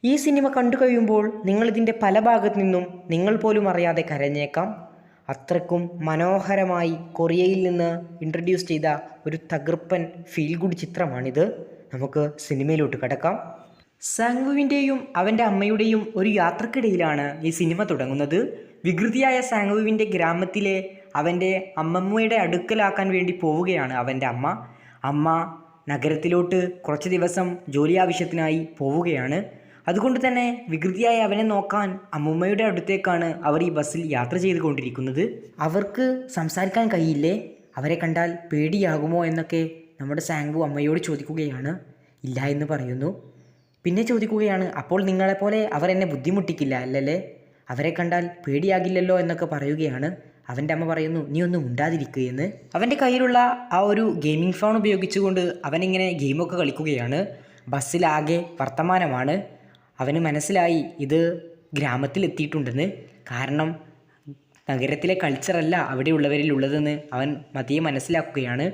ഈ സിനിമ കണ്ടു കഴിയുമ്പോൾ നിങ്ങളിതിൻ്റെ പല ഭാഗത്തു നിന്നും നിങ്ങൾ പോലും അറിയാതെ കരഞ്ഞേക്കാം. അത്രയ്ക്കും മനോഹരമായി കൊറിയയിൽ നിന്ന് ഇൻട്രൊഡ്യൂസ് ചെയ്ത ഒരു തകർപ്പൻ ഫീൽ ഗുഡ് ചിത്രമാണിത്. നമുക്ക് സിനിമയിലോട്ട് കടക്കാം. സാങ്വുവിൻ്റെയും അവൻ്റെ അമ്മയുടെയും ഒരു യാത്രക്കിടയിലാണ് ഈ സിനിമ തുടങ്ങുന്നത്. വികൃതിയായ സാങ്വുവിൻ്റെ ഗ്രാമത്തിലെ അവൻ്റെ അമ്മമ്മയുടെ അടുക്കലാക്കാൻ വേണ്ടി പോവുകയാണ് അവൻ്റെ അമ്മ നഗരത്തിലോട്ട് കുറച്ച് ദിവസം ജോലി ആവശ്യത്തിനായി പോവുകയാണ്. അതുകൊണ്ട് തന്നെ വികൃതിയായ അവനെ നോക്കാൻ അമ്മൂമ്മയുടെ അടുത്തേക്കാണ് അവർ ഈ ബസ്സിൽ യാത്ര ചെയ്തുകൊണ്ടിരിക്കുന്നത്. അവർക്ക് സംസാരിക്കാൻ കഴിയില്ലേ? അവരെ കണ്ടാൽ പേടിയാകുമോ എന്നൊക്കെ നമ്മുടെ സാങ്വു അമ്മയോട് ചോദിക്കുകയാണ്. ഇല്ല എന്ന് പറയുന്നു. പിന്നെ ചോദിക്കുകയാണ്, അപ്പോൾ നിങ്ങളെപ്പോലെ അവർ എന്നെ ബുദ്ധിമുട്ടിക്കില്ല അല്ലല്ലേ? അവരെ കണ്ടാൽ പേടിയാകില്ലല്ലോ എന്നൊക്കെ പറയുകയാണ്. അവൻ്റെ അമ്മ പറയുന്നു, നീ ഒന്നും ഉണ്ടാതിരിക്കുക എന്ന്. അവൻ്റെ കയ്യിലുള്ള ആ ഒരു ഗെയിമിംഗ് ഫോൺ ഉപയോഗിച്ചുകൊണ്ട് അവനിങ്ങനെ ഗെയിമൊക്കെ കളിക്കുകയാണ്. ബസ്സിലാകെ വർത്തമാനമാണ്. അവന് മനസ്സിലായി ഇത് ഗ്രാമത്തിലെത്തിയിട്ടുണ്ടെന്ന്. കാരണം നഗരത്തിലെ കൾച്ചറല്ല അവിടെയുള്ളവരിൽ ഉള്ളതെന്ന് അവൻ മതിയെ മനസ്സിലാക്കുകയാണ്.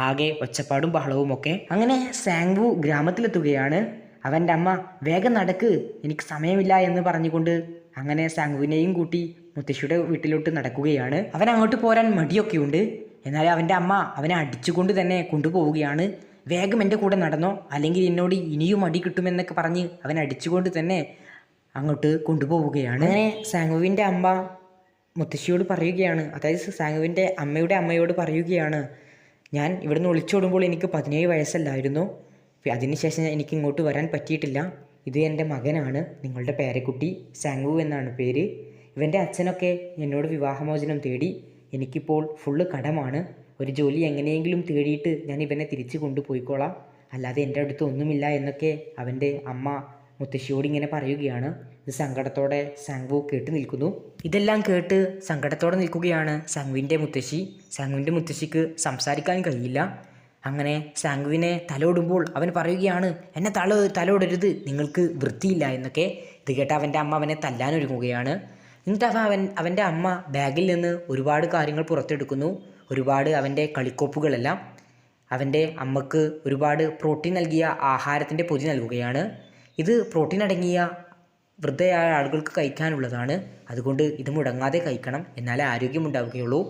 ആകെ ഒച്ചപ്പാടും ബഹളവും ഒക്കെ. അങ്ങനെ സാങ്വു ഗ്രാമത്തിലെത്തുകയാണ്. അവൻ്റെ അമ്മ വേഗം നടക്ക്, എനിക്ക് സമയമില്ല എന്ന് പറഞ്ഞുകൊണ്ട് അങ്ങനെ സാങ്വുവിനെയും കൂട്ടി മുത്തശ്ശിയുടെ വീട്ടിലോട്ട് നടക്കുകയാണ്. അവൻ അങ്ങോട്ട് പോരാൻ മടിയൊക്കെയുണ്ട്. എന്നാൽ അവൻ്റെ അമ്മ അവനെ അടിച്ചുകൊണ്ട് തന്നെ കൊണ്ടുപോവുകയാണ്. വേഗം എൻ്റെ കൂടെ നടന്നോ, അല്ലെങ്കിൽ എന്നോട് ഇനിയും അടി കിട്ടുമെന്നൊക്കെ പറഞ്ഞ് അവൻ അടിച്ചുകൊണ്ട് തന്നെ അങ്ങോട്ട് കൊണ്ടുപോവുകയാണ്. അങ്ങനെ സാങ്വുവിൻ്റെ അമ്മ മുത്തശ്ശിയോട് പറയുകയാണ്, അതായത് സാങ്വുവിൻ്റെ അമ്മയുടെ അമ്മയോട് പറയുകയാണ്, ഞാൻ ഇവിടുന്ന് ഒളിച്ചോടുമ്പോൾ എനിക്ക് 17 വയസ്സല്ലായിരുന്നു. അതിനുശേഷം എനിക്ക് ഇങ്ങോട്ട് വരാൻ പറ്റിയിട്ടില്ല. ഇത് എൻ്റെ മകനാണ്, നിങ്ങളുടെ പേരക്കുട്ടി സാങ്വു എന്നാണ് പേര്. ഇവൻ്റെ അച്ഛനൊക്കെ എന്നോട് വിവാഹമോചനം തേടി. എനിക്കിപ്പോൾ ഫുള്ള് കടമാണ്. ഒരു ജോലി എങ്ങനെയെങ്കിലും തേടിയിട്ട് ഞാൻ ഇവനെ തിരിച്ചു കൊണ്ടുപോയിക്കോളാം, അല്ലാതെ എൻ്റെ അടുത്ത് ഒന്നുമില്ല എന്നൊക്കെ അവൻ്റെ അമ്മ മുത്തശ്ശിയോട് ഇങ്ങനെ പറയുകയാണ്. ഇത് സങ്കടത്തോടെ സാങ്വു കേട്ട് നിൽക്കുന്നു. ഇതെല്ലാം കേട്ട് സങ്കടത്തോടെ നിൽക്കുകയാണ് സാങ്വുവിൻ്റെ മുത്തശ്ശി. സാങ്വുവിൻ്റെ മുത്തശ്ശിക്ക് സംസാരിക്കാൻ കഴിയില്ല. അങ്ങനെ സാങ്വുവിനെ തലോടുമ്പോൾ അവൻ പറയുകയാണ്, എന്നെ തലോടരുത്, നിങ്ങൾക്ക് വൃത്തിയില്ല എന്നൊക്കെ. ഇത് കേട്ട അവൻ്റെ അമ്മ അവനെ തല്ലാനൊരുങ്ങുകയാണ്. എന്നിട്ട് അവൻ്റെ അമ്മ ബാഗിൽ നിന്ന് ഒരുപാട് കാര്യങ്ങൾ പുറത്തെടുക്കുന്നു. ഒരുപാട് അവൻ്റെ കളിക്കോപ്പുകളെല്ലാം. അവൻ്റെ അമ്മക്ക് ഒരുപാട് പ്രോട്ടീൻ നൽകിയ ആഹാരത്തിൻ്റെ പൊതി നൽകുകയാണ്. ഇത് പ്രോട്ടീൻ അടങ്ങിയ വൃദ്ധയായ ആളുകൾക്ക് കഴിക്കാനുള്ളതാണ്. അതുകൊണ്ട് ഇത് മുടങ്ങാതെ കഴിക്കണം, എന്നാലേ ആരോഗ്യമുണ്ടാവുകയുള്ളൂ.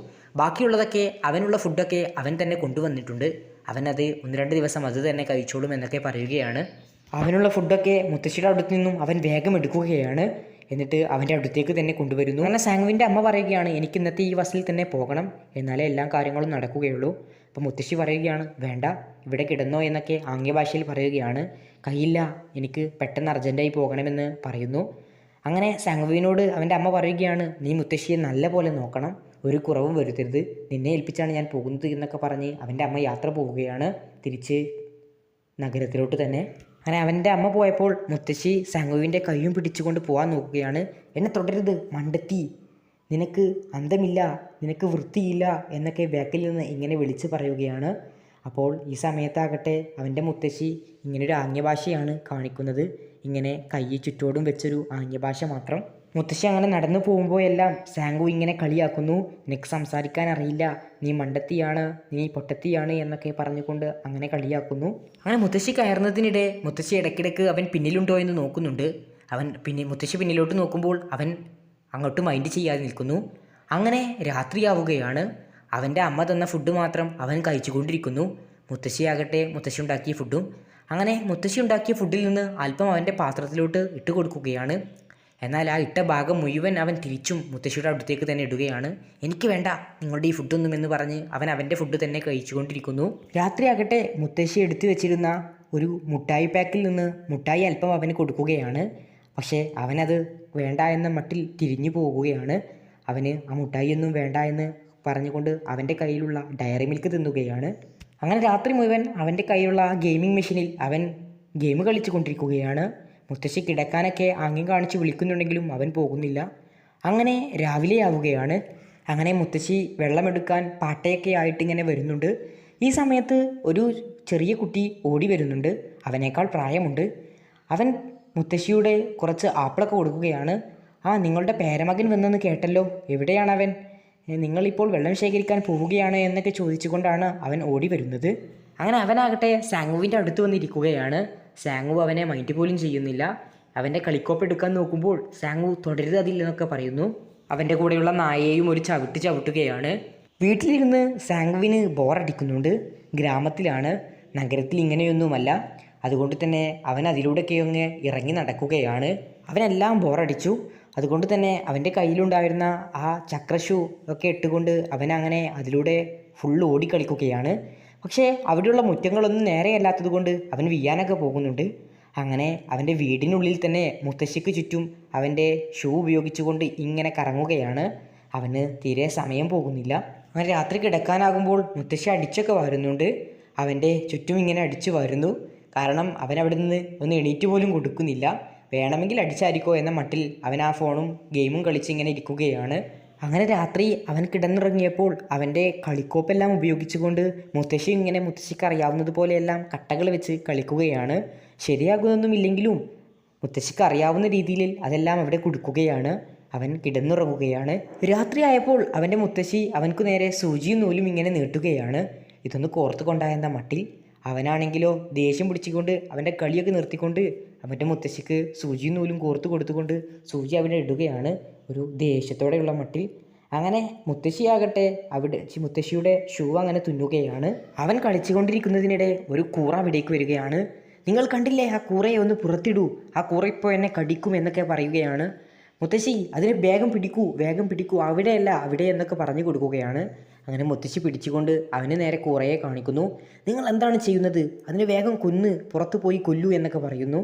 ബാക്കിയുള്ളതൊക്കെ അവനുള്ള ഫുഡൊക്കെ അവൻ തന്നെ കൊണ്ടുവന്നിട്ടുണ്ട്. അവനത് 1-2 ദിവസം അത് തന്നെ കഴിച്ചോളും എന്നൊക്കെ പറയുകയാണ്. അവനുള്ള ഫുഡൊക്കെ മുത്തശ്ശിയുടെ അടുത്ത് നിന്നും അവൻ വേഗം എടുക്കുകയാണ്. എന്നിട്ട് അവൻ്റെ അടുത്തേക്ക് തന്നെ കൊണ്ടുവരുന്നു. അങ്ങനെ സാങ്വുവിൻ്റെ അമ്മ പറയുകയാണ്, എനിക്ക് ഇന്നത്തെ ഈ ബസ്സിൽ തന്നെ പോകണം, എന്നാലേ എല്ലാ കാര്യങ്ങളും നടക്കുകയുള്ളൂ. അപ്പോൾ മുത്തശ്ശി പറയുകയാണ്, വേണ്ട, ഇവിടെ കിടന്നോ എന്നൊക്കെ ആംഗ്യഭാഷയിൽ പറയുകയാണ്. കഴിയില്ല, എനിക്ക് പെട്ടെന്ന് അർജൻറ്റായി പോകണമെന്ന് പറയുന്നു. അങ്ങനെ സാങ്വുവിനോട് അവൻ്റെ അമ്മ പറയുകയാണ്, നീ മുത്തശ്ശിയെ നല്ല പോലെ നോക്കണം, ഒരു കുറവും വരുത്തരുത്, നിന്നെ ഏൽപ്പിച്ചാണ് ഞാൻ പോകുന്നത് എന്നൊക്കെ പറഞ്ഞ് അവൻ്റെ അമ്മ യാത്ര പോവുകയാണ് തിരിച്ച് നഗരത്തിലോട്ട് തന്നെ. അങ്ങനെ അവൻ്റെ അമ്മ പോയപ്പോൾ മുത്തശ്ശി സാങ്വുവിൻ്റെ കയ്യും പിടിച്ചുകൊണ്ട് പോകാൻ നോക്കുകയാണ്. എന്നെ തുടരുത് മണ്ടത്തി, നിനക്ക് അന്തമില്ല, നിനക്ക് വൃത്തിയില്ല എന്നൊക്കെ ബാക്കിൽ നിന്ന് ഇങ്ങനെ വിളിച്ച് പറയുകയാണ്. അപ്പോൾ ഈ സമയത്താകട്ടെ അവൻ്റെ മുത്തശ്ശി ഇങ്ങനൊരു ആംഗ്യഭാഷയാണ് കാണിക്കുന്നത്. ഇങ്ങനെ കൈ ചുറ്റോടും വെച്ചൊരു ആംഗ്യഭാഷ മാത്രം. മുത്തശ്ശി അങ്ങനെ നടന്നു പോകുമ്പോഴെല്ലാം സാങ്വു ഇങ്ങനെ കളിയാക്കുന്നു, നിനക്ക് സംസാരിക്കാൻ അറിയില്ല, നീ മണ്ടത്തിയാണ്, നീ പൊട്ടത്തിയാണ് എന്നൊക്കെ പറഞ്ഞുകൊണ്ട് അങ്ങനെ കളിയാക്കുന്നു. അങ്ങനെ മുത്തശ്ശി കയറുന്നതിനിടെ മുത്തശ്ശി ഇടയ്ക്കിടയ്ക്ക് അവൻ പിന്നിലുണ്ടോ എന്ന് നോക്കുന്നുണ്ട്. മുത്തശ്ശി പിന്നിലോട്ട് നോക്കുമ്പോൾ അവൻ അങ്ങോട്ട് മൈൻഡ് ചെയ്യാതെ നിൽക്കുന്നു. അങ്ങനെ രാത്രിയാവുകയാണ്. അവൻ്റെ അമ്മ തന്ന ഫുഡ് മാത്രം അവൻ കഴിച്ചുകൊണ്ടിരിക്കുന്നു. മുത്തശ്ശിയാകട്ടെ മുത്തശ്ശി ഉണ്ടാക്കിയ ഫുഡും. അങ്ങനെ മുത്തശ്ശി ഉണ്ടാക്കിയ ഫുഡിൽ നിന്ന് അല്പം അവൻ്റെ പാത്രത്തിലോട്ട് ഇട്ട് കൊടുക്കുകയാണ്. എന്നാൽ ആ ഇട്ട ഭാഗം മുഴുവൻ അവൻ തിരിച്ചും മുത്തശ്ശിയുടെ അടുത്തേക്ക് തന്നെ ഇടുകയാണ്. എനിക്ക് വേണ്ട നിങ്ങളുടെ ഈ ഫുഡൊന്നും എന്ന് പറഞ്ഞ് അവൻ അവൻ്റെ ഫുഡ് തന്നെ കഴിച്ചുകൊണ്ടിരിക്കുന്നു. രാത്രിയാകട്ടെ മുത്തശ്ശി എടുത്തു വെച്ചിരുന്ന ഒരു മുട്ടായി പാക്കിൽ നിന്ന് മുട്ടായി അല്പം അവന് കൊടുക്കുകയാണ്. പക്ഷേ അവനത് വേണ്ട എന്ന മട്ടിൽ തിരിഞ്ഞു പോവുകയാണ്. അവന് ആ മുട്ടായിയൊന്നും വേണ്ട എന്ന് പറഞ്ഞുകൊണ്ട് അവൻ്റെ കയ്യിലുള്ള ഡയറി മിൽക്ക് തിന്നുകയാണ്. അങ്ങനെ രാത്രി മുഴുവൻ അവൻ്റെ കയ്യിലുള്ള ഗെയിമിംഗ് മെഷീനിൽ അവൻ ഗെയിം കളിച്ചു കൊണ്ടിരിക്കുകയാണ്. മുത്തശ്ശി കിടക്കാനൊക്കെ ആംഗ്യം കാണിച്ച് വിളിക്കുന്നുണ്ടെങ്കിലും അവൻ പോകുന്നില്ല. അങ്ങനെ രാവിലെ ആവുകയാണ്. അങ്ങനെ മുത്തശ്ശി വെള്ളമെടുക്കാൻ പാട്ടയൊക്കെ ആയിട്ടിങ്ങനെ വരുന്നുണ്ട്. ഈ സമയത്ത് ഒരു ചെറിയ കുട്ടി ഓടി വരുന്നുണ്ട്. അവനേക്കാൾ പ്രായമുണ്ട്. അവൻ മുത്തശ്ശിയുടെ കുറച്ച് ആപ്പിളൊക്കെ കൊടുക്കുകയാണ്. നിങ്ങളുടെ പേരമകൻ വന്നെന്ന് കേട്ടല്ലോ, എവിടെയാണവൻ? നിങ്ങളിപ്പോൾ വെള്ളം ശേഖരിക്കാൻ പോവുകയാണ് എന്നൊക്കെ ചോദിച്ചുകൊണ്ടാണ് അവൻ ഓടി വരുന്നത്. അങ്ങനെ അവനാകട്ടെ സാങ്വുവിൻ്റെ അടുത്ത് വന്നിരിക്കുകയാണ്. സാങ്വു അവനെ മൈൻഡ് പോലും ചെയ്യുന്നില്ല. അവൻ്റെ കളിക്കോപ്പ് എടുക്കാൻ നോക്കുമ്പോൾ സാങ്ങു തുടരുത് അതില്ലെന്നൊക്കെ പറയുന്നു. അവൻ്റെ കൂടെയുള്ള നായയെയും ഒരു ചവിട്ടുകയാണ്. വീട്ടിലിരുന്ന് സാങ്കുവിന് ബോറടിക്കുന്നുണ്ട്. ഗ്രാമത്തിലാണ്, നഗരത്തിൽ ഇങ്ങനെയൊന്നുമല്ല. അതുകൊണ്ട് തന്നെ അവൻ അതിലൂടെയൊക്കെ ഒന്ന് ഇറങ്ങി നടക്കുകയാണ്. അവനെല്ലാം ബോറടിച്ചു. അതുകൊണ്ട് തന്നെ അവൻ്റെ കയ്യിലുണ്ടായിരുന്ന ആ ചക്രഷൂ ഒക്കെ ഇട്ടുകൊണ്ട് അവനങ്ങനെ അതിലൂടെ ഫുള്ള് ഓടിക്കളിക്കുകയാണ്. പക്ഷേ അവിടെയുള്ള മുറ്റങ്ങളൊന്നും നേരെയല്ലാത്തത് കൊണ്ട് അവൻ വീഴാനൊക്കെ പോകുന്നുണ്ട്. അങ്ങനെ അവൻ്റെ വീടിനുള്ളിൽ തന്നെ മുത്തശ്ശിക്ക് ചുറ്റും അവൻ്റെ ഷൂ ഉപയോഗിച്ചുകൊണ്ട് ഇങ്ങനെ കറങ്ങുകയാണ്. അവന് തീരെ സമയം പോകുന്നില്ല. അവൻ രാത്രി കിടക്കാനാകുമ്പോൾ മുത്തശ്ശി അടിച്ചൊക്കെ വരുന്നുണ്ട്. അവൻ്റെ ചുറ്റും ഇങ്ങനെ അടിച്ചു വരുന്നു. കാരണം അവൻ അവിടെ നിന്ന് ഒന്ന് എണീറ്റ് പോലും കൊടുക്കുന്നില്ല. വേണമെങ്കിൽ അടിച്ചായിരിക്കോ എന്ന മട്ടിൽ അവൻ ആ ഫോണും ഗെയിമും കളിച്ച് ഇങ്ങനെ ഇരിക്കുകയാണ്. അങ്ങനെ രാത്രി അവൻ കിടന്നിറങ്ങിയപ്പോൾ അവൻ്റെ കളിക്കോപ്പെല്ലാം ഉപയോഗിച്ചുകൊണ്ട് മുത്തശ്ശിക്ക് അറിയാവുന്നത് പോലെയെല്ലാം കട്ടകൾ വെച്ച് കളിക്കുകയാണ്. ശരിയാകുന്നൊന്നുമില്ലെങ്കിലും മുത്തശ്ശിക്ക് അറിയാവുന്ന രീതിയിൽ അതെല്ലാം അവിടെ കൊടുക്കുകയാണ്. അവൻ കിടന്നുറങ്ങുകയാണ്. രാത്രിയായപ്പോൾ അവൻ്റെ മുത്തശ്ശി അവൻക്ക് നേരെ സൂചിയും നൂലും ഇങ്ങനെ നീട്ടുകയാണ്. ഇതൊന്ന് കോർത്ത് കൊണ്ടായെന്ന മട്ടിൽ. അവനാണെങ്കിലോ ദേഷ്യം പിടിച്ചുകൊണ്ട് അവൻ്റെ കളിയൊക്കെ നിർത്തിക്കൊണ്ട് അവൻ്റെ മുത്തശ്ശിക്ക് സൂചിയും നൂലും കോർത്ത് കൊടുത്തുകൊണ്ട് സൂചി അവിടെ ഇടുകയാണ്, ഒരു ദേഷ്യത്തോടെയുള്ള മട്ടിൽ. അങ്ങനെ മുത്തശ്ശിയാകട്ടെ മുത്തശ്ശിയുടെ ഷൂ അങ്ങനെ തുന്നുകയാണ്. അവൻ കളിച്ചുകൊണ്ടിരിക്കുന്നതിനിടെ ഒരു കൂറ അവിടേക്ക് വരികയാണ്. നിങ്ങൾ കണ്ടില്ലേ, ആ കൂറയെ ഒന്ന് പുറത്തിടൂ, ആ കൂറ ഇപ്പോൾ എന്നെ കടിക്കും എന്നൊക്കെ പറയുകയാണ്. മുത്തശ്ശി അതിനെ വേഗം പിടിക്കൂ, അവിടെയല്ല അവിടെ എന്നൊക്കെ പറഞ്ഞു കൊടുക്കുകയാണ്. അങ്ങനെ മുത്തശ്ശി പിടിച്ചുകൊണ്ട് അവന് നേരെ കൂറയെ കാണിക്കുന്നു. നിങ്ങൾ എന്താണ് ചെയ്യുന്നത്? അതിനെ വേഗം പുറത്തു പോയി കൊല്ലൂ എന്നൊക്കെ പറയുന്നു.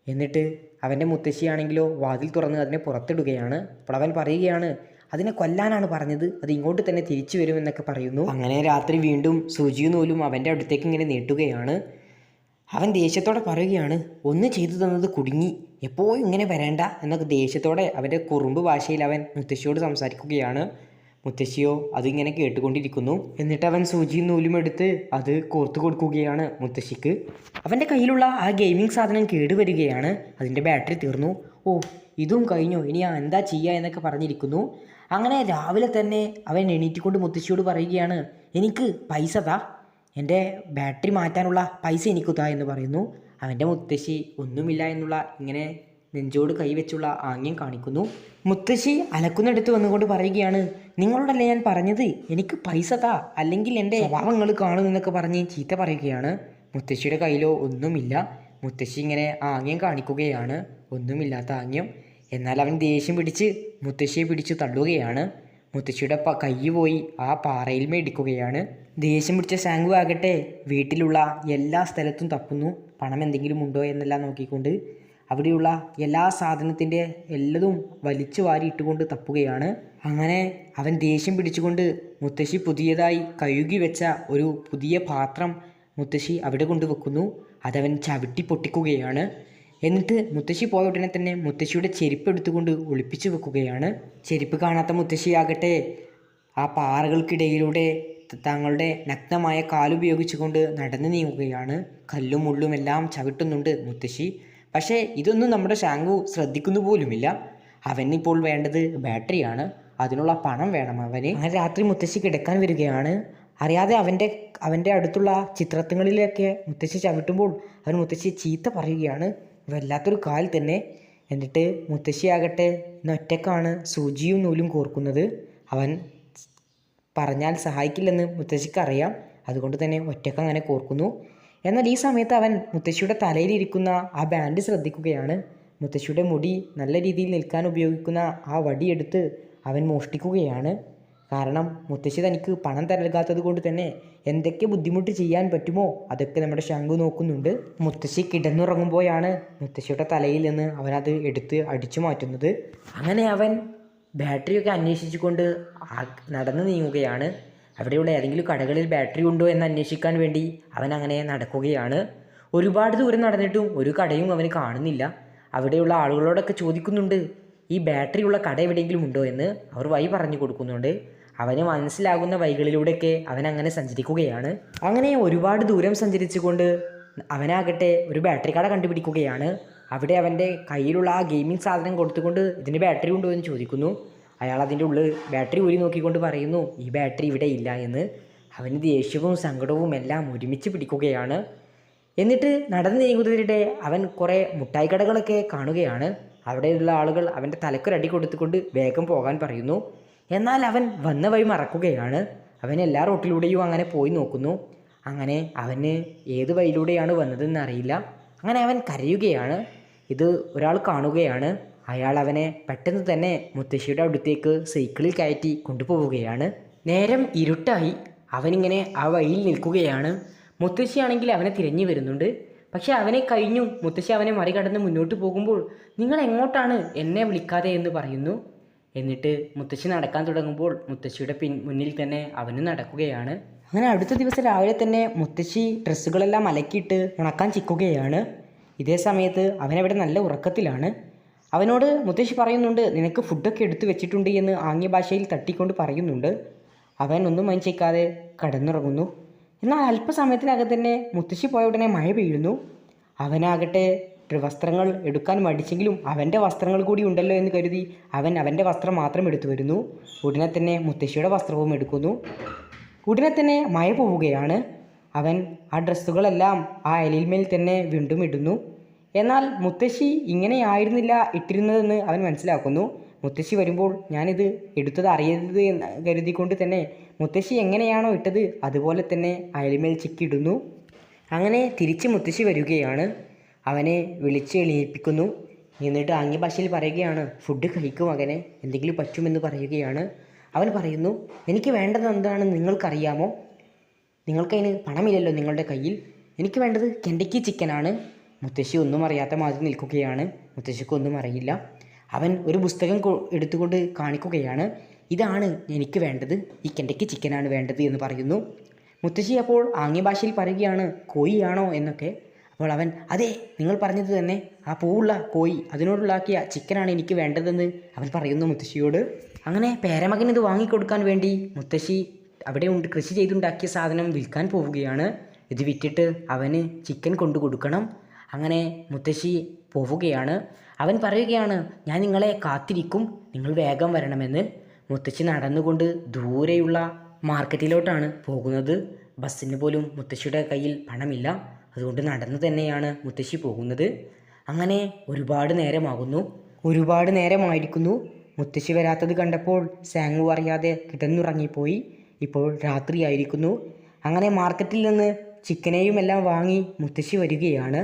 എന്നിട്ട് അവൻ്റെ മുത്തശ്ശിയാണെങ്കിലോ വാതിൽ തുറന്ന് അതിനെ പുറത്തിടുകയാണ്. അപ്പോൾ അവൻ പറയുകയാണ്, അതിനെ കൊല്ലാനാണ് പറഞ്ഞത്, അത് ഇങ്ങോട്ട് തന്നെ തിരിച്ചു വരുമെന്നൊക്കെ പറയുന്നു. അങ്ങനെ രാത്രി വീണ്ടും സൂചിയും നൂലും അവൻ്റെ അടുത്തേക്ക് ഇങ്ങനെ നീട്ടുകയാണ്. അവൻ ദേഷ്യത്തോടെ പറയുകയാണ്, ഒന്ന് ചെയ്തു തന്നത് കുടുങ്ങി, എപ്പോഴും ഇങ്ങനെ വരേണ്ട എന്നൊക്കെ ദേഷ്യത്തോടെ അവൻ്റെ കുറുമ്പ് ഭാഷയിൽ അവൻ മുത്തശ്ശിയോട് സംസാരിക്കുകയാണ്. മുത്തശ്ശിയോ അതിങ്ങനെ കേട്ടുകൊണ്ടിരിക്കുന്നു. എന്നിട്ട് അവൻ സൂചിയും നൂലും എടുത്ത് അത് കോർത്തു കൊടുക്കുകയാണ് മുത്തശ്ശിക്ക്. അവൻ്റെ കയ്യിലുള്ള ആ ഗെയിമിംഗ് സാധനം കേടുവരികയാണ്. അതിൻ്റെ ബാറ്ററി തീർന്നു. ഓ, ഇതും കഴിഞ്ഞോ, ഇനി എന്താ ചെയ്യുക എന്നൊക്കെ പറഞ്ഞിരിക്കുന്നു. അങ്ങനെ രാവിലെ തന്നെ അവൻ എണീറ്റിക്കൊണ്ട് മുത്തശ്ശിയോട് പറയുകയാണ്, എനിക്ക് പൈസ താ, എൻ്റെ ബാറ്ററി മാറ്റാനുള്ള പൈസ എനിക്ക് താ എന്ന് പറയുന്നു. അവൻ്റെ മുത്തശ്ശി ഒന്നുമില്ല എന്നുള്ള ഇങ്ങനെ നെഞ്ചോട് കൈവച്ചുള്ള ആംഗ്യം കാണിക്കുന്നു. മുത്തശ്ശി അലക്കുന്നിടത്ത് വന്നുകൊണ്ട് പറയുകയാണ്, നിങ്ങളോടല്ലേ ഞാൻ പറഞ്ഞത് എനിക്ക് പൈസ താ, അല്ലെങ്കിൽ എൻ്റെ സ്വഭാവങ്ങൾ കാണും എന്നൊക്കെ പറഞ്ഞ് ചീത്ത പറയുകയാണ്. മുത്തശ്ശിയുടെ കയ്യിലോ ഒന്നുമില്ല. മുത്തശ്ശി ഇങ്ങനെ ആംഗ്യം കാണിക്കുകയാണ്, ഒന്നുമില്ലാത്ത ആംഗ്യം. എന്നാൽ അവൻ ദേഷ്യം പിടിച്ച് മുത്തശ്ശിയെ പിടിച്ച് തള്ളുകയാണ്. മുത്തശ്ശിയുടെ കൈ പോയി ആ പാറയിൽ മേടിക്കുകയാണ്. ദേഷ്യം പിടിച്ച സാങ്കു ആകട്ടെ വീട്ടിലുള്ള എല്ലാ സ്ഥലത്തും തപ്പുന്നു, പണം എന്തെങ്കിലും ഉണ്ടോ എന്നെല്ലാം നോക്കിക്കൊണ്ട്. അവിടെയുള്ള എല്ലാ സാധനത്തിൻ്റെ എല്ലതും വലിച്ചു വാരി ഇട്ടുകൊണ്ട് തപ്പുകയാണ്. അങ്ങനെ അവൻ ദേഷ്യം പിടിച്ചുകൊണ്ട് മുത്തശ്ശി പുതിയതായി കഴുകി വെച്ച ഒരു പുതിയ പാത്രം മുത്തശ്ശി അവിടെ കൊണ്ടുവെക്കുന്നു. അതവൻ ചവിട്ടി പൊട്ടിക്കുകയാണ്. എന്നിട്ട് മുത്തശ്ശി പോയ ഉടനെ തന്നെ മുത്തശ്ശിയുടെ ചെരുപ്പ് എടുത്തുകൊണ്ട് ഒളിപ്പിച്ചു വെക്കുകയാണ്. ചെരുപ്പ് കാണാത്ത മുത്തശ്ശിയാകട്ടെ ആ പാറകൾക്കിടയിലൂടെ തങ്ങളുടെ നഗ്നമായ കാലുപയോഗിച്ചുകൊണ്ട് നടന്നു നീങ്ങുകയാണ്. കല്ലും മുള്ളും എല്ലാം ചവിട്ടുന്നുണ്ട് മുത്തശ്ശി. പക്ഷേ ഇതൊന്നും നമ്മുടെ ഷാങ്കു ശ്രദ്ധിക്കുന്നു പോലുമില്ല. അവനിപ്പോൾ വേണ്ടത് ബാറ്ററിയാണ്, അതിനുള്ള പണം വേണം അവന്. അങ്ങനെ രാത്രി മുത്തശ്ശി കിടക്കാൻ വരികയാണ്. അറിയാതെ അവൻ്റെ അടുത്തുള്ള ചിത്രങ്ങളിലൊക്കെ മുത്തശ്ശി ചവിട്ടുമ്പോൾ അവൻ മുത്തശ്ശി ചീത്ത പറയുകയാണ്. വല്ലാത്തൊരു കാൽ തന്നെ. എന്നിട്ട് മുത്തശ്ശിയാകട്ടെ ഒറ്റക്കാണ് സൂചിയും നൂലും കോർക്കുന്നത്. അവൻ പറഞ്ഞാൽ സഹായിക്കില്ലെന്ന് മുത്തശ്ശിക്കറിയാം. അതുകൊണ്ട് തന്നെ ഒറ്റക്ക് അങ്ങനെ കോർക്കുന്നു. എന്നാൽ ഈ സമയത്ത് അവൻ മുത്തശ്ശിയുടെ തലയിലിരിക്കുന്ന ആ ബാൻഡ് ശ്രദ്ധിക്കുകയാണ്. മുത്തശ്ശിയുടെ മുടി നല്ല രീതിയിൽ നിൽക്കാൻ ഉപയോഗിക്കുന്ന ആ വടിയെടുത്ത് അവൻ മോഷ്ടിക്കുകയാണ്. കാരണം മുത്തശ്ശി തനിക്ക് പണം നൽകാത്തത് കൊണ്ട് തന്നെ എന്തൊക്കെ ബുദ്ധിമുട്ട് ചെയ്യാൻ പറ്റുമോ അതൊക്കെ നമ്മുടെ ഷാങ്കു നോക്കുന്നുണ്ട്. മുത്തശ്ശി കിടന്നുറങ്ങുമ്പോഴാണ് മുത്തശ്ശിയുടെ തലയിൽ നിന്ന് അവനത് എടുത്ത് അടിച്ചു മാറ്റുന്നത്. അങ്ങനെ അവൻ ബാറ്ററിയൊക്കെ അന്വേഷിച്ചുകൊണ്ട് നടന്നു നീങ്ങുകയാണ്. അവിടെയുള്ള ഏതെങ്കിലും കടകളിൽ ബാറ്ററി ഉണ്ടോ എന്ന് അന്വേഷിക്കാൻ വേണ്ടി അവൻ അങ്ങനെ നടക്കുകയാണ്. ഒരുപാട് ദൂരം നടന്നിട്ടും ഒരു കടയും അവന് കാണുന്നില്ല. അവിടെയുള്ള ആളുകളോടൊക്കെ ചോദിക്കുന്നുണ്ട്, ഈ ബാറ്ററി ഉള്ള കട എവിടെയെങ്കിലും ഉണ്ടോ എന്ന്. അവർ വഴി പറഞ്ഞു കൊടുക്കുന്നുണ്ട്. അവന് മനസ്സിലാകുന്ന വഴികളിലൂടെയൊക്കെ അവൻ അങ്ങനെ സഞ്ചരിക്കുകയാണ്. അങ്ങനെ ഒരുപാട് ദൂരം സഞ്ചരിച്ചുകൊണ്ട് അവനാകട്ടെ ഒരു ബാറ്ററി കട കണ്ടുപിടിക്കുകയാണ്. അവിടെ അവൻ്റെ കയ്യിലുള്ള ആ ഗെയിമിംഗ് സാധനം കൊടുത്തുകൊണ്ട് ഇതിന് ബാറ്ററി ഉണ്ടോ എന്ന് ചോദിക്കുന്നു. അയാൾ അതിൻ്റെ ഉള്ളിൽ ബാറ്ററി ഊരി നോക്കിക്കൊണ്ട് പറയുന്നു, ഈ ബാറ്ററി ഇവിടെ ഇല്ല എന്ന്. അവന് ദേഷ്യവും സങ്കടവും എല്ലാം ഒരുമിച്ച് പിടിക്കുകയാണ്. എന്നിട്ട് നടന്നു നീങ്ങുന്നതിനിടെ അവൻ കുറേ മുട്ടായി കടകളൊക്കെ കാണുകയാണ്. അവിടെയുള്ള ആളുകൾ അവൻ്റെ തലക്കൊരടി കൊടുത്തുകൊണ്ട് വേഗം പോകാൻ പറയുന്നു. എന്നാൽ അവൻ വന്ന വഴി മറക്കുകയാണ്. അവൻ എല്ലാ റോട്ടിലൂടെയും അങ്ങനെ പോയി നോക്കുന്നു. അങ്ങനെ അവന് ഏത് വഴിയിലൂടെയാണ് വന്നതെന്ന് അറിയില്ല. അങ്ങനെ അവൻ കരയുകയാണ്. ഇത് ഒരാൾ കാണുകയാണ്. അയാൾ അവനെ പെട്ടെന്ന് തന്നെ മുത്തശ്ശിയുടെ അടുത്തേക്ക് സൈക്കിളിൽ കയറ്റി കൊണ്ടുപോവുകയാണ്. നേരം ഇരുട്ടായി. അവനിങ്ങനെ ആ വഴിയിൽ നിൽക്കുകയാണ്. മുത്തശ്ശിയാണെങ്കിൽ അവനെ തിരഞ്ഞു വരുന്നുണ്ട്. പക്ഷെ അവനെ കഴിഞ്ഞു മുത്തശ്ശി അവനെ മറികടന്ന് മുന്നോട്ട് പോകുമ്പോൾ നിങ്ങൾ എങ്ങോട്ടാണ്, എന്നെ വിളിക്കാതെ എന്ന് പറയുന്നു. എന്നിട്ട് മുത്തശ്ശി നടക്കാൻ തുടങ്ങുമ്പോൾ മുത്തശ്ശിയുടെ മുന്നിൽ തന്നെ അവനും നടക്കുകയാണ്. അങ്ങനെ അടുത്ത ദിവസം രാവിലെ തന്നെ മുത്തശ്ശി ഡ്രസ്സുകളെല്ലാം അലക്കിയിട്ട് ഉണക്കാൻ ചിക്കുകയാണ്. ഇതേ സമയത്ത് അവനവിടെ നല്ല ഉറക്കത്തിലാണ്. അവനോട് മുത്തശ്ശി പറയുന്നുണ്ട്, നിനക്ക് ഫുഡൊക്കെ എടുത്തു വെച്ചിട്ടുണ്ട് എന്ന് ആംഗ്യ ഭാഷയിൽ തട്ടിക്കൊണ്ട് പറയുന്നുണ്ട്. അവൻ ഒന്നും മനസ്സിലാക്കാതെ കടന്നുറങ്ങുന്നു. എന്നാൽ അല്പസമയത്തിനകം തന്നെ മുത്തശ്ശി പോയ ഉടനെ മഴ പെയ്യുന്നു. അവനാകട്ടെ വസ്ത്രങ്ങൾ എടുക്കാൻ മടിച്ചെങ്കിലും അവൻ്റെ വസ്ത്രങ്ങൾ കൂടി ഉണ്ടല്ലോ എന്ന് കരുതി അവൻ അവൻ്റെ വസ്ത്രം മാത്രം എടുത്തു വരുന്നു. ഉടനെ തന്നെ മുത്തശ്ശിയുടെ വസ്ത്രവും എടുക്കുന്നു. ഉടനെ തന്നെ മഴ പോവുകയാണ്. അവൻ ആ ഡ്രസ്സുകളെല്ലാം ആ അയലിന്മേൽ തന്നെ വീണ്ടും ഇടുന്നു. എന്നാൽ മുത്തശ്ശി ഇങ്ങനെയായിരുന്നില്ല ഇട്ടിരുന്നതെന്ന് അവൻ മനസ്സിലാക്കുന്നു. മുത്തശ്ശി വരുമ്പോൾ ഞാനിത് എടുത്തത് അറിയരുത് എന്ന് കരുതിക്കൊണ്ട് തന്നെ മുത്തശ്ശി എങ്ങനെയാണോ ഇട്ടത് അതുപോലെ തന്നെ അയലിന്മേൽ ചിക്കിയിടുന്നു. അങ്ങനെ തിരിച്ച് മുത്തശ്ശി വരികയാണ്. അവനെ വിളിച്ച് എണീപ്പിക്കുന്നു. എന്നിട്ട് ആംഗ്യ ഭാഷയിൽ പറയുകയാണ്, ഫുഡ് കഴിക്കും മകനെ, എന്തെങ്കിലും പറ്റുമെന്ന് പറയുകയാണ്. അവൻ പറയുന്നു, എനിക്ക് വേണ്ടത് എന്താണെന്ന് നിങ്ങൾക്കറിയാമോ? നിങ്ങൾക്കതിന് പണമില്ലല്ലോ നിങ്ങളുടെ കയ്യിൽ. എനിക്ക് വേണ്ടത് കെൻഡക്കി ചിക്കനാണ്. മുത്തശ്ശി ഒന്നും അറിയാത്ത മാതിരി നിൽക്കുകയാണ്. മുത്തശ്ശിക്ക് ഒന്നും അറിയില്ല. അവൻ ഒരു പുസ്തകം എടുത്തുകൊണ്ട് കാണിക്കുകയാണ്. ഇതാണ് എനിക്ക് വേണ്ടത്, ഈ കെൻഡക്കി ചിക്കനാണ് വേണ്ടത് എന്ന് പറയുന്നു. മുത്തശ്ശി അപ്പോൾ ആംഗ്യഭാഷയിൽ പറയുകയാണ്, കോഴിയാണോ എന്നൊക്കെ. അപ്പോൾ അവൻ, അതെ, നിങ്ങൾ പറഞ്ഞത് തന്നെ, ആ പൂവുള്ള കോഴി അതിനോടുള്ളാക്കിയ ചിക്കനാണ് എനിക്ക് വേണ്ടതെന്ന് അവൻ പറയുന്നു മുത്തശ്ശിയോട്. അങ്ങനെ പേരമകൻ ഇത് വാങ്ങിക്കൊടുക്കാൻ വേണ്ടി മുത്തശ്ശി അവിടെ കൃഷി ചെയ്തുണ്ടാക്കിയ സാധനം വിൽക്കാൻ പോവുകയാണ്. ഇത് വിറ്റിട്ട് അവന് ചിക്കൻ കൊണ്ടു കൊടുക്കണം. അങ്ങനെ മുത്തശ്ശി പോവുകയാണ്. അവൻ പറയുകയാണ്, ഞാൻ നിങ്ങളെ കാത്തിരിക്കും, നിങ്ങൾ വേഗം വരണമെന്ന്. മുത്തശ്ശി നടന്നുകൊണ്ട് ദൂരെയുള്ള മാർക്കറ്റിലോട്ടാണ് പോകുന്നത്. ബസ്സിന് പോലും മുത്തശ്ശിയുടെ കയ്യിൽ പണമില്ല. അതുകൊണ്ട് നടന്നു തന്നെയാണ് മുത്തശ്ശി പോകുന്നത്. അങ്ങനെ ഒരുപാട് നേരമായിരിക്കുന്നു. മുത്തശ്ശി വരാത്തത് കണ്ടപ്പോൾ സാങ്ങു അറിയാതെ കിടന്നുറങ്ങിപ്പോയി. ഇപ്പോൾ രാത്രിയായിരിക്കുന്നു. അങ്ങനെ മാർക്കറ്റിൽ നിന്ന് ചിക്കനെയും എല്ലാം വാങ്ങി മുത്തശ്ശി വരികയാണ്.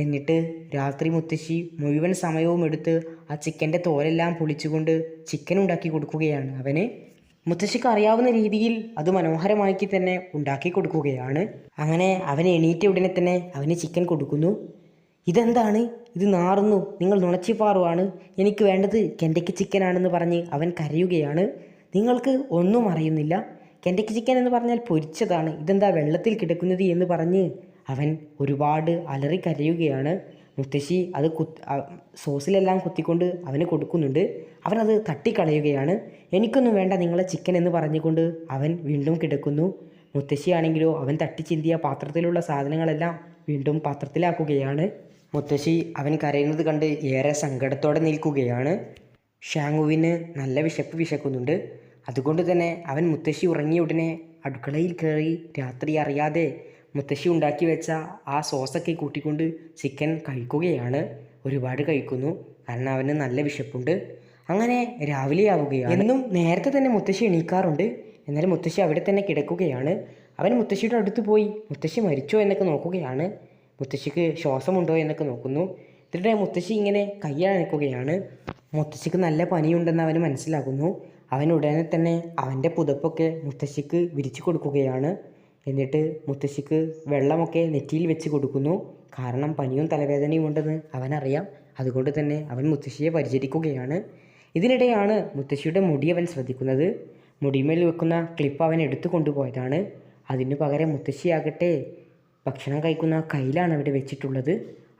എന്നിട്ട് രാത്രി മുത്തശ്ശി മുഴുവൻ സമയവും എടുത്ത് ആ ചിക്കൻ്റെ തോലെല്ലാം പൊളിച്ചുകൊണ്ട് ചിക്കൻ ഉണ്ടാക്കി കൊടുക്കുകയാണ് അവന്. മുത്തശ്ശിക്ക് അറിയാവുന്ന രീതിയിൽ അത് മനോഹരമാക്കി തന്നെ ഉണ്ടാക്കി കൊടുക്കുകയാണ്. അങ്ങനെ അവൻ എണീറ്റ ഉടനെ തന്നെ അവന് ചിക്കൻ കൊടുക്കുന്നു. ഇതെന്താണ്, ഇത് നാറുന്നു, നിങ്ങൾ നുണച്ചിപ്പാറുവാണ്, എനിക്ക് വേണ്ടത് കെൻഡക്കി ചിക്കനാണെന്ന് പറഞ്ഞ് അവൻ കരയുകയാണ്. നിങ്ങൾക്ക് ഒന്നും അറിയുന്നില്ല, കെൻഡക്കി ചിക്കൻ എന്ന് പറഞ്ഞാൽ പൊരിച്ചതാണ്, ഇതെന്താ വെള്ളത്തിൽ കിടക്കുന്നത് എന്ന് പറഞ്ഞ് അവൻ ഒരുപാട് അലറി കരയുകയാണ്. മുത്തശ്ശി അത് സോസിലെല്ലാം കുത്തിക്കൊണ്ട് അവന് കൊടുക്കുന്നുണ്ട്. അവനത് തട്ടിക്കളയുകയാണ്. എനിക്കൊന്നും വേണ്ട നിങ്ങളെ ചിക്കൻ എന്ന് പറഞ്ഞുകൊണ്ട് അവൻ വീണ്ടും കിടക്കുന്നു. മുത്തശ്ശിയാണെങ്കിലോ അവൻ തട്ടിച്ചിന്തിയ പാത്രത്തിലുള്ള സാധനങ്ങളെല്ലാം വീണ്ടും പാത്രത്തിലാക്കുകയാണ്. മുത്തശ്ശി അവൻ കരയുന്നത് കണ്ട് ഏറെ സങ്കടത്തോടെ നിൽക്കുകയാണ്. ഷാങ്ങുവിന് നല്ല വിശക്കുന്നുണ്ട്. അതുകൊണ്ട് തന്നെ അവൻ മുത്തശ്ശി ഉറങ്ങിയ ഉടനെ അടുക്കളയിൽ കയറി രാത്രി അറിയാതെ മുത്തശ്ശി ഉണ്ടാക്കി വെച്ച ആ സോസൊക്കെ കൂട്ടിക്കൊണ്ട് ചിക്കൻ കഴിക്കുകയാണ്. ഒരുപാട് കഴിക്കുന്നു, കാരണം അവന് നല്ല വിശപ്പുണ്ട്. അങ്ങനെ രാവിലെയാവുകയാണ്. എന്നും നേരത്തെ തന്നെ മുത്തശ്ശി എണീക്കാറുണ്ട്. എന്നാലും മുത്തശ്ശി അവിടെ തന്നെ കിടക്കുകയാണ്. അവൻ മുത്തശ്ശിയുടെ അടുത്ത് പോയി മുത്തശ്ശി മരിച്ചോ എന്നൊക്കെ നോക്കുകയാണ്. മുത്തശ്ശിക്ക് ശ്വാസമുണ്ടോ എന്നൊക്കെ നോക്കുന്നു. എന്നിട്ട് മുത്തശ്ശി ഇങ്ങനെ കയ്യണക്കുകയാണ്. മുത്തശ്ശിക്ക് നല്ല പനിയുണ്ടെന്ന് അവന് മനസ്സിലാകുന്നു. അവൻ ഉടനെ തന്നെ അവൻ്റെ പുതപ്പൊക്കെ മുത്തശ്ശിക്ക് വിരിച്ചു കൊടുക്കുകയാണ്. എന്നിട്ട് മുത്തശ്ശിക്ക് വെള്ളമൊക്കെ നെറ്റിയിൽ വെച്ച് കൊടുക്കുന്നു. കാരണം പനിയും തലവേദനയും ഉണ്ടെന്ന് അവനറിയാം. അതുകൊണ്ട് തന്നെ അവൻ മുത്തശ്ശിയെ പരിചരിക്കുകയാണ്. ഇതിനിടെയാണ് മുത്തശ്ശിയുടെ മുടി അവൻ ശ്രദ്ധിക്കുന്നത്. മുടിമേൽ വെക്കുന്ന ക്ലിപ്പ് അവൻ എടുത്തു കൊണ്ടുപോയതാണ്. അതിനു പകരം മുത്തശ്ശിയാകട്ടെ ഭക്ഷണം കഴിക്കുന്ന കയ്യിലാണ് അവിടെ വെച്ചിട്ടുള്ളത്.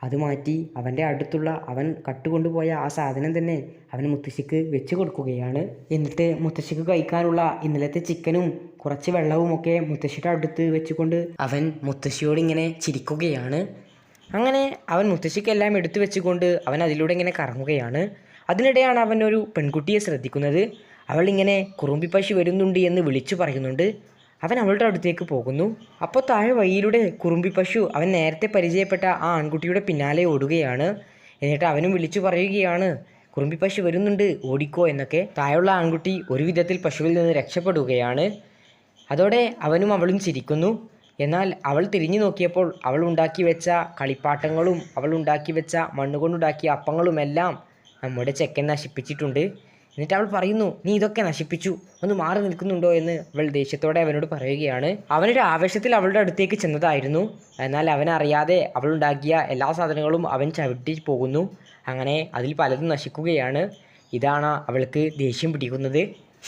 അത് മാറ്റി അവൻ്റെ അടുത്തുള്ള അവൻ കട്ടുകൊണ്ടുപോയ ആ സാധനം തന്നെ അവൻ മുത്തശ്ശിക്ക് വെച്ച് കൊടുക്കുകയാണ്. എന്നിട്ട് മുത്തശ്ശിക്ക് കഴിക്കാനുള്ള ഇന്നലത്തെ ചിക്കനും കുറച്ച് വെള്ളവുമൊക്കെ മുത്തശ്ശിയുടെ അടുത്ത് വെച്ചുകൊണ്ട് അവൻ മുത്തശ്ശിയോട് ഇങ്ങനെ ചിരിക്കുകയാണ്. അങ്ങനെ അവൻ മുത്തശ്ശിക്കെല്ലാം എടുത്തു വെച്ചുകൊണ്ട് അവൻ അതിലൂടെ ഇങ്ങനെ കറങ്ങുകയാണ്. അതിനിടെയാണ് അവൻ ഒരു പെൺകുട്ടിയെ ശ്രദ്ധിക്കുന്നത്. അവൾ ഇങ്ങനെ കുറുമ്പിപ്പശി വരുന്നുണ്ട് എന്ന് വിളിച്ചു പറയുന്നുണ്ട്. അവൻ അവളുടെ അടുത്തേക്ക് പോകുന്നു. അപ്പോൾ താഴെ വഴിയിലൂടെ കുറുമ്പി പശു അവൻ നേരത്തെ പരിചയപ്പെട്ട ആ ആൺകുട്ടിയുടെ പിന്നാലെ ഓടുകയാണ്. എന്നിട്ട് അവനും വിളിച്ചു പറയുകയാണ്, കുറുമ്പി പശു വരുന്നുണ്ട്, ഓടിക്കോ എന്നൊക്കെ. താഴെയുള്ള ആൺകുട്ടി ഒരു വിധത്തിൽ പശുവിൽ നിന്ന് രക്ഷപ്പെടുകയാണ്. അതോടെ അവനും അവളും ചിരിക്കുന്നു. എന്നാൽ അവൾ തിരിഞ്ഞു നോക്കിയപ്പോൾ അവൾ ഉണ്ടാക്കി വെച്ച കളിപ്പാട്ടങ്ങളും അവൾ ഉണ്ടാക്കി വെച്ച മണ്ണുകൊണ്ടുണ്ടാക്കിയ അപ്പങ്ങളുമെല്ലാം നമ്മുടെ ചെക്കൻ നശിപ്പിച്ചിട്ടുണ്ട്. എന്നിട്ട് അവൾ പറയുന്നു, നീ ഇതൊക്കെ നശിപ്പിച്ചു, ഒന്ന് മാറി നിൽക്കുന്നുണ്ടോ എന്ന് അവൾ ദേഷ്യത്തോടെ അവനോട് പറയുകയാണ്. അവനൊരു ആവേശത്തിൽ അവളുടെ അടുത്തേക്ക് ചെന്നതായിരുന്നു. എന്നാൽ അവനറിയാതെ അവളുണ്ടാക്കിയ എല്ലാ സാധനങ്ങളും അവൻ ചവിട്ടി പോകുന്നു. അങ്ങനെ അതിൽ പലതും നശിക്കുകയാണ്. ഇതാണ് അവൾക്ക് ദേഷ്യം പിടിക്കുന്നത്.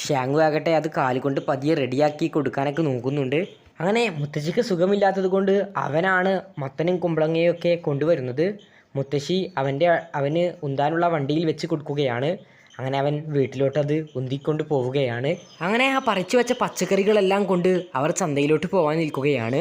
ഷാങ്കു ആകട്ടെ അത് കാലുകൊണ്ട് പതിയെ റെഡിയാക്കി കൊടുക്കാനൊക്കെ നോക്കുന്നുണ്ട്. അങ്ങനെ മുത്തശ്ശിക്ക് സുഖമില്ലാത്തത് കൊണ്ട് അവനാണ് മത്തനും കുമ്പളങ്ങയും ഒക്കെ കൊണ്ടുവരുന്നത്. മുത്തശ്ശി അവന് ഉന്താനുള്ള വണ്ടിയിൽ വെച്ച് കൊടുക്കുകയാണ്. അങ്ങനെ അവൻ വീട്ടിലോട്ടത് ഉന്തിക്കൊണ്ട് പോവുകയാണ്. അങ്ങനെ ആ പറിച്ചു വെച്ച പച്ചക്കറികളെല്ലാം കൊണ്ട് അവർ ചന്തയിലോട്ട് പോകാൻ നിൽക്കുകയാണ്.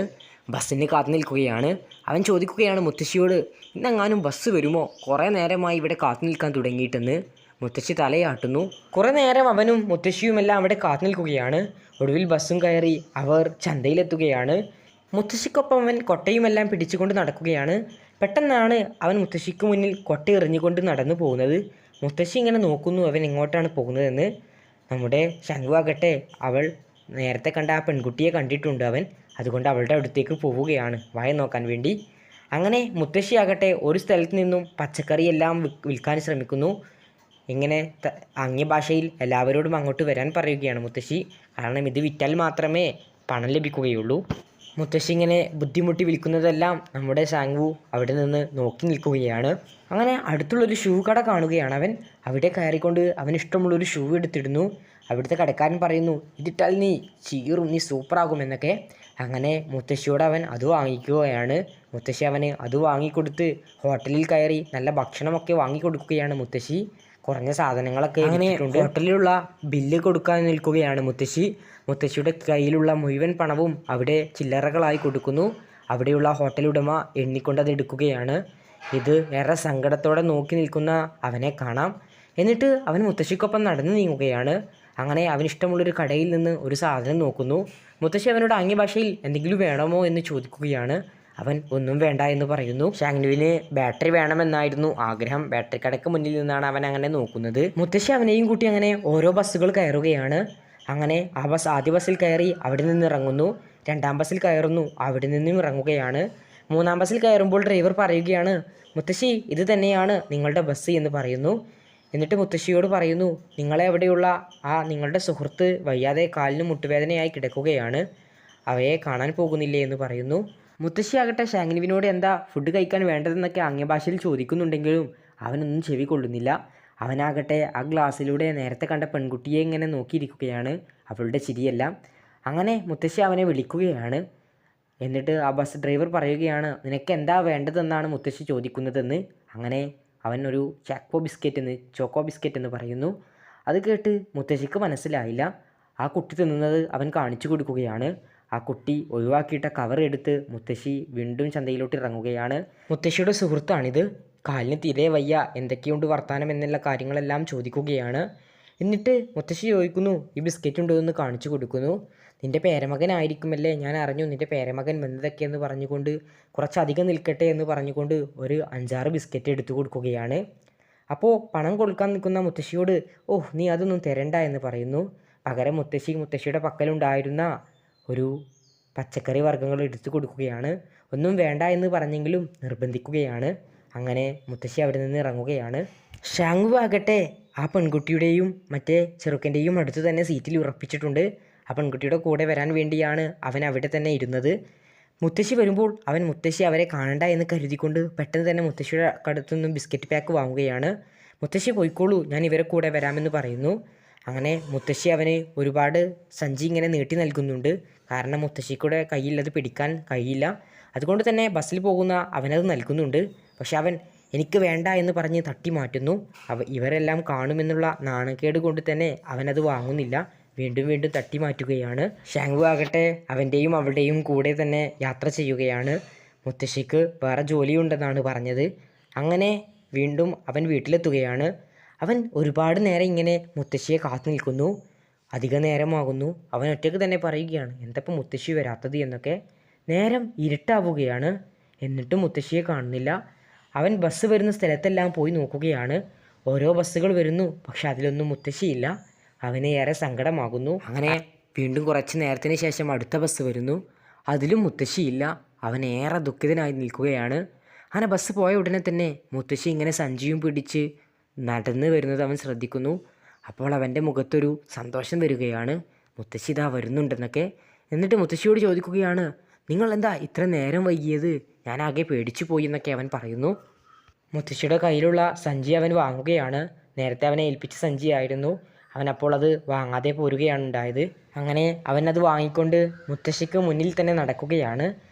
ബസ്സിന് കാത്തു നിൽക്കുകയാണ്. അവൻ ചോദിക്കുകയാണ് മുത്തശ്ശിയോട്, ഇന്നെങ്ങാനും ബസ് വരുമോ, കുറേ നേരമായി ഇവിടെ കാത്തു നിൽക്കാൻ തുടങ്ങിയിട്ടെന്ന്. മുത്തശ്ശി തലയാട്ടുന്നു. കുറേ നേരം അവനും മുത്തശ്ശിയുമെല്ലാം അവിടെ കാത്തു നിൽക്കുകയാണ്. ഒടുവിൽ ബസ്സും കയറി അവർ ചന്തയിലെത്തുകയാണ്. മുത്തശ്ശിക്കൊപ്പം അവൻ കൊട്ടയുമെല്ലാം പിടിച്ചുകൊണ്ട് നടക്കുകയാണ്. പെട്ടെന്നാണ് അവൻ മുത്തശ്ശിക്ക് മുന്നിൽ കൊട്ട എറിഞ്ഞുകൊണ്ട് നടന്നു പോകുന്നത്. മുത്തശ്ശി ഇങ്ങനെ നോക്കുന്നു അവൻ എങ്ങോട്ടാണ് പോകുന്നതെന്ന്. നമ്മുടെ ശംഖു ആകട്ടെ അവൾ നേരത്തെ കണ്ട ആ പെൺകുട്ടിയെ കണ്ടിട്ടുണ്ട് അവൻ, അതുകൊണ്ട് അവളുടെ അടുത്തേക്ക് പോവുകയാണ് വായ നോക്കാൻ വേണ്ടി. അങ്ങനെ മുത്തശ്ശി ആകട്ടെ ഒരു സ്ഥലത്ത് നിന്നും പച്ചക്കറിയെല്ലാം വിൽക്കാൻ ശ്രമിക്കുന്നു. ഇങ്ങനെ ആംഗ്യഭാഷയിൽ എല്ലാവരോടും അങ്ങോട്ട് വരാൻ പറയുകയാണ് മുത്തശ്ശി. കാരണം ഇത് വിറ്റാൽ മാത്രമേ പണം ലഭിക്കുകയുള്ളൂ. മുത്തശ്ശി ഇങ്ങനെ ബുദ്ധിമുട്ടി വിൽക്കുന്നതെല്ലാം നമ്മുടെ ശാങ്കു അവിടെ നിന്ന് നോക്കി നിൽക്കുകയാണ്. അങ്ങനെ അടുത്തുള്ളൊരു ഷൂ കട കാണുകയാണ് അവൻ. അവിടെ കയറിക്കൊണ്ട് അവന് ഇഷ്ടമുള്ളൊരു ഷൂ എടുത്തിടുന്നു. അവിടുത്തെ കടക്കാരൻ പറയുന്നു, ഇതിട്ടാൽ നീ ചീറും, നീ സൂപ്പറാകും എന്നൊക്കെ. അങ്ങനെ മുത്തശ്ശിയോട് അവൻ അത് വാങ്ങിക്കുകയാണ്. മുത്തശ്ശി അവന് അത് വാങ്ങിക്കൊടുത്ത് ഹോട്ടലിൽ കയറി നല്ല ഭക്ഷണമൊക്കെ വാങ്ങിക്കൊടുക്കുകയാണ് മുത്തശ്ശി. കുറഞ്ഞ സാധനങ്ങളൊക്കെ അങ്ങനെ ഹോട്ടലിലുള്ള ബില്ല് കൊടുക്കാൻ നിൽക്കുകയാണ് മുത്തശ്ശി. മുത്തശ്ശിയുടെ കയ്യിലുള്ള മുഴുവൻ പണവും അവിടെ ചില്ലറകളായി കൊടുക്കുന്നു. അവിടെയുള്ള ഹോട്ടൽ ഉടമ എണ്ണിക്കൊണ്ടത് എടുക്കുകയാണ്. ഇത് ഏറെ സങ്കടത്തോടെ നോക്കി നിൽക്കുന്ന അവനെ കാണാം. എന്നിട്ട് അവൻ മുത്തശ്ശിക്കൊപ്പം നടന്നു നീങ്ങുകയാണ്. അങ്ങനെ അവനിഷ്ടമുള്ളൊരു കടയിൽ നിന്ന് ഒരു സാധനം നോക്കുന്നു. മുത്തശ്ശി അവനോട് ആംഗ്യഭാഷയിൽ എന്തെങ്കിലും വേണമോ എന്ന് ചോദിക്കുകയാണ്. അവൻ ഒന്നും വേണ്ട എന്ന് പറയുന്നു. ഷാങ്നുവിന് ബാറ്ററി വേണമെന്നായിരുന്നു ആഗ്രഹം. ബാറ്ററി കടയ്ക്ക് മുന്നിൽ നിന്നാണ് അവൻ അങ്ങനെ നോക്കുന്നത്. മുത്തശ്ശി അവനെയും കൂട്ടി അങ്ങനെ ഓരോ ബസ്സുകൾ കയറുകയാണ്. അങ്ങനെ ആ ആദ്യ ബസ്സിൽ കയറി അവിടെ നിന്ന് ഇറങ്ങുന്നു. രണ്ടാം ബസ്സിൽ കയറുന്നു, അവിടെ നിന്നും ഇറങ്ങുകയാണ്. മൂന്നാം ബസ്സിൽ കയറുമ്പോൾ ഡ്രൈവർ പറയുകയാണ്, മുത്തശ്ശി ഇത് തന്നെയാണ് നിങ്ങളുടെ ബസ് എന്ന് പറയുന്നു. എന്നിട്ട് മുത്തശ്ശിയോട് പറയുന്നു, നിങ്ങളെ അവിടെയുള്ള നിങ്ങളുടെ സുഹൃത്ത് വയ്യാതെ കാലിന് മുട്ടുവേദനയായി കിടക്കുകയാണ്, അവയെ കാണാൻ പോകുന്നില്ലേ എന്ന് പറയുന്നു. മുത്തശ്ശി ആകട്ടെ ഷാങ്നുവിനോട് എന്താ ഫുഡ് കഴിക്കാൻ വേണ്ടതെന്നൊക്കെ ആംഗ്യഭാഷയിൽ ചോദിക്കുന്നുണ്ടെങ്കിലും അവനൊന്നും ചെവി കൊള്ളുന്നില്ല. അവനാകട്ടെ ആ ഗ്ലാസ്സിലൂടെ നേരത്തെ കണ്ട പെൺകുട്ടിയെ ഇങ്ങനെ നോക്കിയിരിക്കുകയാണ്, അവളുടെ ചിരിയെല്ലാം. അങ്ങനെ മുത്തശ്ശി അവനെ വിളിക്കുകയാണ്. എന്നിട്ട് ആ ബസ് ഡ്രൈവർ പറയുകയാണ്, നിനക്ക് എന്താ വേണ്ടതെന്നാണ് മുത്തശ്ശി ചോദിക്കുന്നതെന്ന്. അങ്ങനെ അവൻ ഒരു ചോക്കോ ബിസ്ക്കറ്റ് എന്ന് പറയുന്നു. അത് കേട്ട് മുത്തശ്ശിക്ക് മനസ്സിലായില്ല. ആ കുട്ടി തിന്നുന്നത് അവൻ കാണിച്ചു കൊടുക്കുകയാണ്. ആ കുട്ടി ഒഴിവാക്കിയിട്ട കവർ എടുത്ത് മുത്തശ്ശി വീണ്ടും ചന്തയിലോട്ട് ഇറങ്ങുകയാണ്. മുത്തശ്ശിയുടെ സുഹൃത്താണിത്. കാലിന് തീരെ വയ്യ, എന്തൊക്കെയുണ്ട് വർത്താനം എന്നുള്ള കാര്യങ്ങളെല്ലാം ചോദിക്കുകയാണ്. എന്നിട്ട് മുത്തശ്ശി ചോദിക്കുന്നു, ഈ ബിസ്ക്കറ്റ് ഉണ്ടോ എന്ന് കാണിച്ചു കൊടുക്കുന്നു. നിൻ്റെ പേരമകനായിരിക്കുമല്ലേ, ഞാൻ അറിഞ്ഞു നിൻ്റെ പേരമകൻ വന്നതൊക്കെയെന്ന് പറഞ്ഞുകൊണ്ട് കുറച്ചധികം നിൽക്കട്ടെ എന്ന് പറഞ്ഞുകൊണ്ട് ഒരു 5-6 ബിസ്ക്കറ്റ് എടുത്തു കൊടുക്കുകയാണ്. അപ്പോൾ പണം കൊടുക്കാൻ നിൽക്കുന്ന മുത്തശ്ശിയോട്, ഓഹ് നീ അതൊന്നും തരണ്ട എന്ന് പറയുന്നു. പകരം മുത്തശ്ശിയുടെ പക്കലുണ്ടായിരുന്ന ഒരു പച്ചക്കറി വർഗ്ഗങ്ങൾ എടുത്തു കൊടുക്കുകയാണ്. ഒന്നും വേണ്ട എന്ന് പറഞ്ഞെങ്കിലും നിർബന്ധിക്കുകയാണ്. അങ്ങനെ മുത്തശ്ശി അവിടെ നിന്ന് ഇറങ്ങുകയാണ്. ഷാങ്കു ആകട്ടെ ആ പെൺകുട്ടിയുടെയും മറ്റേ ചെറുക്കൻ്റെയും അടുത്ത് തന്നെ സീറ്റിൽ ഉറപ്പിച്ചിട്ടുണ്ട്. ആ പെൺകുട്ടിയുടെ കൂടെ വരാൻ വേണ്ടിയാണ് അവൻ അവിടെ തന്നെ ഇരുന്നത്. മുത്തശ്ശി വരുമ്പോൾ അവൻ മുത്തശ്ശി അവരെ കാണണ്ട എന്ന് കരുതിക്കൊണ്ട് പെട്ടെന്ന് തന്നെ മുത്തശ്ശിയുടെ അടുത്തു നിന്നും ബിസ്ക്കറ്റ് പാക്ക് വാങ്ങുകയാണ്. മുത്തശ്ശി പോയിക്കോളൂ, ഞാൻ ഇവരെ കൂടെ വരാമെന്ന് പറയുന്നു. അങ്ങനെ മുത്തശ്ശി അവന് ഒരുപാട് സഞ്ചി ഇങ്ങനെ നീട്ടി നൽകുന്നുണ്ട്. കാരണം മുത്തശ്ശിക്കൂടെ കയ്യിലത് പിടിക്കാൻ കഴിയില്ല. അതുകൊണ്ട് തന്നെ ബസ്സിൽ പോകുന്ന അവനത് നൽകുന്നുണ്ട്. പക്ഷെ അവൻ എനിക്ക് വേണ്ട എന്ന് പറഞ്ഞ് തട്ടി മാറ്റുന്നു. ഇവരെല്ലാം കാണുമെന്നുള്ള നാണക്കേട് കൊണ്ട് തന്നെ അവനത് വാങ്ങുന്നില്ല. വീണ്ടും വീണ്ടും തട്ടി മാറ്റുകയാണ്. ഷാങ്കു ആകട്ടെ അവൻ്റെയും അവളുടെയും കൂടെ തന്നെ യാത്ര ചെയ്യുകയാണ്. മുത്തശ്ശിക്ക് വേറെ ജോലിയുണ്ടെന്നാണ് പറഞ്ഞത്. അങ്ങനെ വീണ്ടും അവൻ വീട്ടിലെത്തുകയാണ്. അവൻ ഒരുപാട് നേരം ഇങ്ങനെ മുത്തശ്ശിയെ കാത്തു നിൽക്കുന്നു. അധിക നേരമാകുന്നു. അവൻ ഒറ്റയ്ക്ക് തന്നെ പറയുകയാണ് എന്തപ്പം മുത്തശ്ശി വരാത്തത് എന്നൊക്കെ. നേരം ഇരുട്ടാവുകയാണ്. എന്നിട്ടും മുത്തശ്ശിയെ കാണുന്നില്ല. അവൻ ബസ് വരുന്ന സ്ഥലത്തെല്ലാം പോയി നോക്കുകയാണ്. ഓരോ ബസ്സുകൾ വരുന്നു, പക്ഷെ അതിലൊന്നും മുത്തശ്ശിയില്ല. അവന് ഏറെ സങ്കടമാകുന്നു. അങ്ങനെ വീണ്ടും കുറച്ച് നേരത്തിന് ശേഷം അടുത്ത ബസ് വരുന്നു. അതിലും മുത്തശ്ശിയില്ല. അവൻ ഏറെ ദുഃഖിതനായി നിൽക്കുകയാണ്. അങ്ങനെ ബസ് പോയ ഉടനെ തന്നെ മുത്തശ്ശി ഇങ്ങനെ സഞ്ചിയും പിടിച്ച് നടന്ന് വരുന്നത് അവൻ ശ്രദ്ധിക്കുന്നു. അപ്പോൾ അവൻ്റെ മുഖത്തൊരു സന്തോഷം വരികയാണ്, മുത്തശ്ശി ഇതാ വരുന്നുണ്ടെന്നൊക്കെ. എന്നിട്ട് മുത്തശ്ശിയോട് ചോദിക്കുകയാണ്, നിങ്ങൾ എന്താ ഇത്ര നേരം വൈകിയത്? ഞാനാകെ പേടിച്ചു പോയി എന്നൊക്കെ അവൻ പറയുന്നു. മുത്തശ്ശിയുടെ കയ്യിലുള്ള സഞ്ചി അവൻ വാങ്ങുകയാണ്. നേരത്തെ അവനെ ഏൽപ്പിച്ച സഞ്ചിയായിരുന്നു. അവൻ അപ്പോൾ അത് വാങ്ങാതെ പോരുകയാണ് ഉണ്ടായത്. അങ്ങനെ അവൻ അത് വാങ്ങിക്കൊണ്ട് മുത്തശ്ശിക്ക് മുന്നിൽ തന്നെ നടക്കുകയാണ്.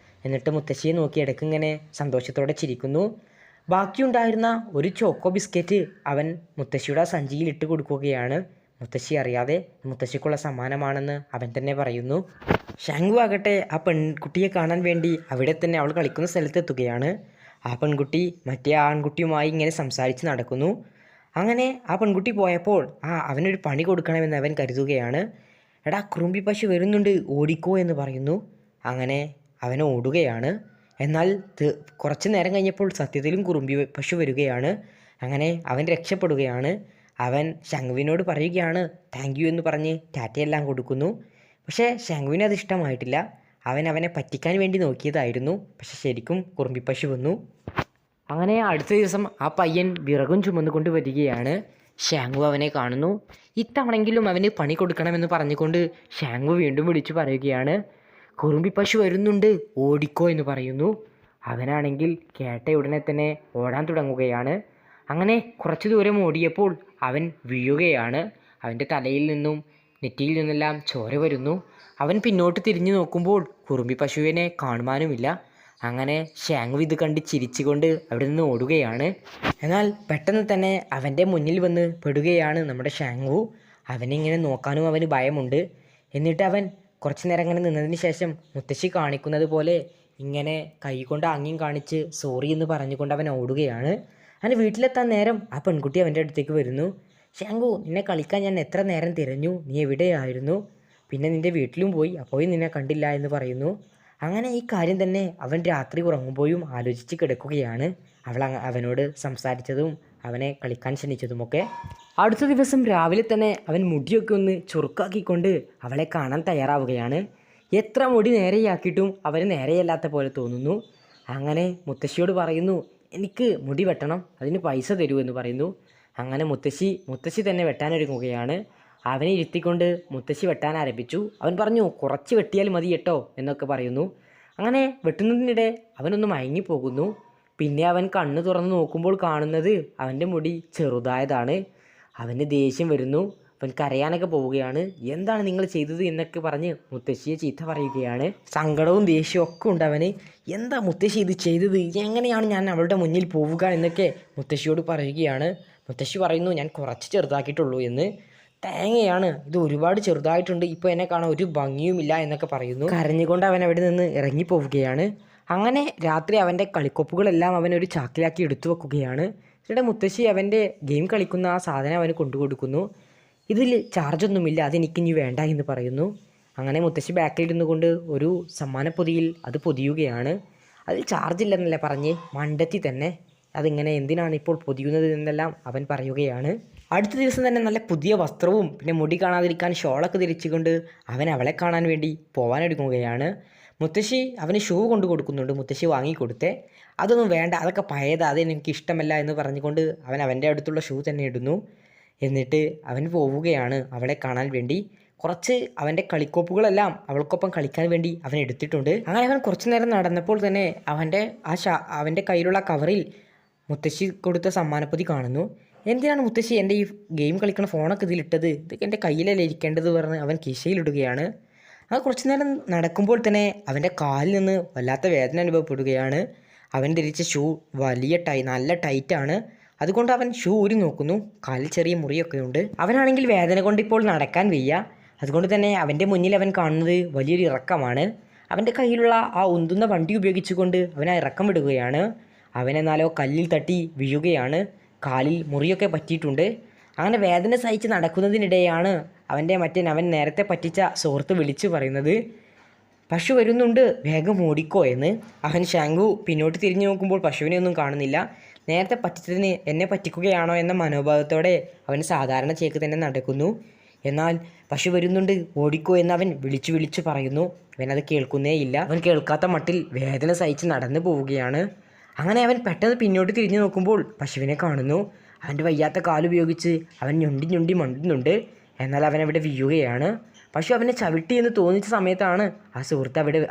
എന്നിട്ട് മുത്തശ്ശിയെ നോക്കി ഇടയ്ക്ക് ഇങ്ങനെ സന്തോഷത്തോടെ ചിരിക്കുന്നു. ബാക്കിയുണ്ടായിരുന്ന ഒരു ചോക്കോ ബിസ്ക്കറ്റ് അവൻ മുത്തശ്ശിയുടെ സഞ്ചിയിൽ ഇട്ട് കൊടുക്കുകയാണ്. മുത്തശ്ശി അറിയാതെ മുത്തശ്ശിക്കുള്ള സമ്മാനമാണെന്ന് അവൻ തന്നെ പറയുന്നു. ഷാങ്കു ആകട്ടെ ആ പെൺകുട്ടിയെ കാണാൻ വേണ്ടി അവിടെ തന്നെ അവൾ കളിക്കുന്ന സ്ഥലത്തെത്തുകയാണ്. ആ പെൺകുട്ടി മറ്റേ ആൺകുട്ടിയുമായി ഇങ്ങനെ സംസാരിച്ച് നടക്കുന്നു. അങ്ങനെ ആ പെൺകുട്ടി പോയപ്പോൾ അവനൊരു പണി കൊടുക്കണമെന്ന് അവൻ കരുതുകയാണ്. എടാ കുറുമ്പി പശു വരുന്നുണ്ട്, ഓടിക്കോ എന്ന് പറയുന്നു. അങ്ങനെ അവൻ ഓടുകയാണ്. എന്നാൽ കുറച്ച് നേരം കഴിഞ്ഞപ്പോൾ സത്യത്തിലും കുറുമ്പി പശു വരികയാണ്. അങ്ങനെ അവൻ രക്ഷപ്പെടുകയാണ്. അവൻ ശംഖുവിനോട് പറയുകയാണ് താങ്ക് യു എന്ന് പറഞ്ഞ് ടാറ്റയെല്ലാം കൊടുക്കുന്നു. പക്ഷേ ശംഖുവിന് അത് ഇഷ്ടമായിട്ടില്ല. അവനെ പറ്റിക്കാൻ വേണ്ടി നോക്കിയതായിരുന്നു. പക്ഷെ ശരിക്കും കുറുമ്പി പശു വന്നു. അങ്ങനെ അടുത്ത ദിവസം ആ പയ്യൻ വിറകും ചുമന്നുകൊണ്ട് വരികയാണ്. ഷാങ്കു അവനെ കാണുന്നു. ഇത്തവണെങ്കിലും അവന് പണി കൊടുക്കണമെന്ന് പറഞ്ഞുകൊണ്ട് ഷാങ്കു വീണ്ടും വിളിച്ചു പറയുകയാണ്, കുറുമ്പി പശു വരുന്നുണ്ട്, ഓടിക്കോ എന്ന് പറയുന്നു. അവനാണെങ്കിൽ കേട്ട ഉടനെ തന്നെ ഓടാൻ തുടങ്ങുകയാണ്. അങ്ങനെ കുറച്ചു ദൂരം ഓടിയപ്പോൾ അവൻ വീഴുകയാണ്. അവൻ്റെ തലയിൽ നിന്നും നെറ്റിയിൽ നിന്നെല്ലാം ചോര വരുന്നു. അവൻ പിന്നോട്ട് തിരിഞ്ഞു നോക്കുമ്പോൾ കുറുമ്പി പശുവിനെ കാണുവാനുമില്ല. അങ്ങനെ ഷാങ്കു ഇത് കണ്ട് ചിരിച്ചുകൊണ്ട് അവിടെ നിന്ന് ഓടുകയാണ്. എന്നാൽ പെട്ടെന്ന് തന്നെ അവൻ്റെ മുന്നിൽ വന്ന് പെടുകയാണ് നമ്മുടെ ഷാങ്കു. അവനിങ്ങനെ നോക്കാനും അവന് ഭയമുണ്ട്. എന്നിട്ട് അവൻ കുറച്ച് നേരം അങ്ങനെ നിന്നതിന് ശേഷം മുത്തശ്ശി കാണിക്കുന്നത് പോലെ ഇങ്ങനെ കൈകൊണ്ട് ആംഗ്യം കാണിച്ച് സോറി എന്ന് പറഞ്ഞുകൊണ്ട് അവൻ ഓടുകയാണ്. അങ്ങനെ വീട്ടിലെത്താൻ നേരം ആ പെൺകുട്ടി അവൻ്റെ അടുത്തേക്ക് വരുന്നു. ഷാങ്കു, നിന്നെ കളിക്കാൻ ഞാൻ എത്ര നേരം തിരഞ്ഞു, നീ എവിടെയായിരുന്നു? പിന്നെ നിൻ്റെ വീട്ടിലും പോയി, അപ്പോഴും നിന്നെ കണ്ടില്ല എന്ന് പറയുന്നു. അങ്ങനെ ഈ കാര്യം തന്നെ അവൻ രാത്രി ഉറങ്ങുമ്പോഴും ആലോചിച്ച് കിടക്കുകയാണ്. അവനോട് സംസാരിച്ചതും അവനെ കളിക്കാൻ ക്ഷണിച്ചതുമൊക്കെ. അടുത്ത ദിവസം രാവിലെ തന്നെ അവൻ മുടിയൊക്കെ ഒന്ന് ചുരുക്കാക്കിക്കൊണ്ട് അവളെ കാണാൻ തയ്യാറാവുകയാണ്. എത്ര മുടി നേരെയാക്കിയിട്ടും അവന് നേരെയല്ലാത്ത പോലെ തോന്നുന്നു. അങ്ങനെ മുത്തശ്ശിയോട് പറയുന്നു, എനിക്ക് മുടി വെട്ടണം, അതിന് പൈസ തരൂ എന്ന് പറയുന്നു. അങ്ങനെ മുത്തശ്ശി തന്നെ വെട്ടാനൊരുങ്ങുകയാണ്. അവനെ ഇരുത്തിക്കൊണ്ട് മുത്തശ്ശി വെട്ടാൻ ആരംഭിച്ചു. അവൻ പറഞ്ഞു, കുറച്ച് വെട്ടിയാൽ മതി കേട്ടോ എന്നൊക്കെ പറയുന്നു. അങ്ങനെ വെട്ടുന്നതിനിടെ അവനൊന്ന് മയങ്ങിപ്പോകുന്നു. പിന്നെ അവൻ കണ്ണ് തുറന്ന് നോക്കുമ്പോൾ കാണുന്നത് അവൻ്റെ മുടി ചെറുതായതാണ്. അവന് ദേഷ്യം വരുന്നു. അവൻ കരയാനൊക്കെ പോവുകയാണ്. എന്താണ് നിങ്ങൾ ചെയ്തത് എന്നൊക്കെ പറഞ്ഞ് മുത്തശ്ശിയെ ചീത്ത പറയുകയാണ്. സങ്കടവും ദേഷ്യവും ഒക്കെ ഉണ്ട് അവന്. എന്താ മുത്തശ്ശി ഇത് ചെയ്തത്? എങ്ങനെയാണ് ഞാൻ അവളുടെ മുന്നിൽ പോവുക എന്നൊക്കെ മുത്തശ്ശിയോട് പറയുകയാണ്. മുത്തശ്ശി പറയുന്നു, ഞാൻ കുറച്ച് ചെറുതാക്കിയിട്ടുള്ളൂ എന്ന്. തേങ്ങയാണ്, ഇത് ഒരുപാട് ചെറുതായിട്ടുണ്ട്, ഇപ്പോൾ എന്നെ കാണാൻ ഒരു ഭംഗിയുമില്ല എന്നൊക്കെ പറയുന്നു. കരഞ്ഞുകൊണ്ട് അവൻ അവിടെ നിന്ന് ഇറങ്ങിപ്പോവുകയാണ്. അങ്ങനെ രാത്രി അവൻ്റെ കളിക്കൊപ്പുകളെല്ലാം അവൻ ഒരു ചാക്കിലാക്കി എടുത്തു വെക്കുകയാണ്. എന്നിട്ട് മുത്തശ്ശി അവൻ്റെ ഗെയിം കളിക്കുന്ന ആ സാധനം അവന് കൊണ്ടുകൊടുക്കുന്നു. ഇതിൽ ചാർജൊന്നുമില്ല, അതെനിക്കിനി വേണ്ട എന്ന് പറയുന്നു. അങ്ങനെ മുത്തശ്ശി ബാക്കിലിരുന്നു കൊണ്ട് ഒരു സമ്മാനപ്പൊതിയിൽ അത് പൊതിയുകയാണ്. അതിൽ ചാർജില്ലെന്നല്ല പറഞ്ഞ്, മണ്ടത്തി തന്നെ, അതിങ്ങനെ എന്തിനാണ് ഇപ്പോൾ പൊതിയുന്നത് എന്നെല്ലാം അവൻ പറയുകയാണ്. അടുത്ത ദിവസം തന്നെ നല്ല പുതിയ വസ്ത്രവും പിന്നെ മുടി കാണാതിരിക്കാൻ ഷോളൊക്കെ ധരിച്ചുകൊണ്ട് അവൻ അവളെ കാണാൻ വേണ്ടി പോകാനൊരുങ്ങുകയാണ്. മുത്തശ്ശി അവന് ഷൂ കൊണ്ടു കൊടുക്കുന്നുണ്ട്. മുത്തശ്ശി വാങ്ങിക്കൊടുത്തേ. അതൊന്നും വേണ്ട, അതൊക്കെ പഴയതാണ്, അതെനിക്ക് ഇഷ്ടമല്ല എന്ന് പറഞ്ഞുകൊണ്ട് അവൻ അവൻ്റെ അടുത്തുള്ള ഷൂ തന്നെ ഇടുന്നു. എന്നിട്ട് അവൻ പോവുകയാണ് അവളെ കാണാൻ വേണ്ടി. കുറച്ച് അവൻ്റെ കളിക്കോപ്പുകളെല്ലാം അവൾക്കൊപ്പം കളിക്കാൻ വേണ്ടി അവൻ എടുത്തിട്ടുണ്ട്. അങ്ങനെ അവൻ കുറച്ച് നേരം നടന്നപ്പോൾ തന്നെ അവൻ്റെ കയ്യിലുള്ള കവറിൽ മുത്തശ്ശി കൊടുത്ത സമ്മാനപ്പൊതി കാണുന്നു. എന്തിനാണ് മുത്തശ്ശി എൻ്റെ ഈ ഗെയിം കളിക്കുന്ന ഫോണൊക്കെ ഇതിലിട്ടത്? ഇതൊക്കെ എൻ്റെ കയ്യിലല്ലേ ഇരിക്കേണ്ടത് പറഞ്ഞ് അവൻ കീശയിലിടുകയാണ്. അത് കുറച്ച് നേരം നടക്കുമ്പോൾ തന്നെ അവൻ്റെ കാലിൽ നിന്ന് വല്ലാത്ത വേദന അനുഭവപ്പെടുകയാണ്. അവൻ ധരിച്ച ഷൂ നല്ല ടൈറ്റാണ്. അതുകൊണ്ട് അവൻ ഷൂ ഊരി നോക്കുന്നു. കാലിൽ ചെറിയ മുറിയൊക്കെ ഉണ്ട്. അവനാണെങ്കിൽ വേദന കൊണ്ട് ഇപ്പോൾ നടക്കാൻ വയ്യ. അതുകൊണ്ട് തന്നെ അവൻ്റെ മുന്നിൽ അവൻ കാണുന്നത് വലിയൊരു ഇറക്കമാണ്. അവൻ്റെ കയ്യിലുള്ള ആ ഉന്തുന്ന വണ്ടി ഉപയോഗിച്ചുകൊണ്ട് അവൻ ആ ഇറക്കം വിടുകയാണ്. അവനെന്നാലോ കല്ലിൽ തട്ടി വീഴുകയാണ്. കാലിൽ മുറിയൊക്കെ പറ്റിയിട്ടുണ്ട്. അങ്ങനെ വേദന സഹിച്ച് നടക്കുന്നതിനിടെയാണ് അവൻ നേരത്തെ പറ്റിച്ച സുഹൃത്ത് വിളിച്ചു പറയുന്നത്, പശു വരുന്നുണ്ട്, വേഗം ഓടിക്കോ എന്ന്. ഷാങ്കു പിന്നോട്ട് തിരിഞ്ഞു നോക്കുമ്പോൾ പശുവിനെ ഒന്നും കാണുന്നില്ല. നേരത്തെ പറ്റിച്ചതിന് എന്നെ പറ്റിക്കുകയാണോ എന്ന മനോഭാവത്തോടെ അവൻ സാധാരണ ചേക്ക് തന്നെ നടക്കുന്നു. എന്നാൽ പശു വരുന്നുണ്ട്, ഓടിക്കോ എന്ന് അവൻ വിളിച്ചു വിളിച്ചു പറയുന്നു. അവനത് കേൾക്കുന്നേയില്ല. അവൻ കേൾക്കാത്ത മട്ടിൽ വേദന സഹിച്ച് നടന്നു പോവുകയാണ്. അങ്ങനെ അവൻ പെട്ടെന്ന് പിന്നോട്ട് തിരിഞ്ഞു നോക്കുമ്പോൾ പശുവിനെ കാണുന്നു. അവൻ്റെ വയ്യാത്ത കാലുപയോഗിച്ച് അവൻ ഞൊണ്ടി ഞൊണ്ടി മണ്ടുന്നുണ്ട്. എന്നാൽ അവൻ അവിടെ വീഴുകയാണ്. പശു അവനെ ചവിട്ടി എന്ന് തോന്നിച്ച സമയത്താണ്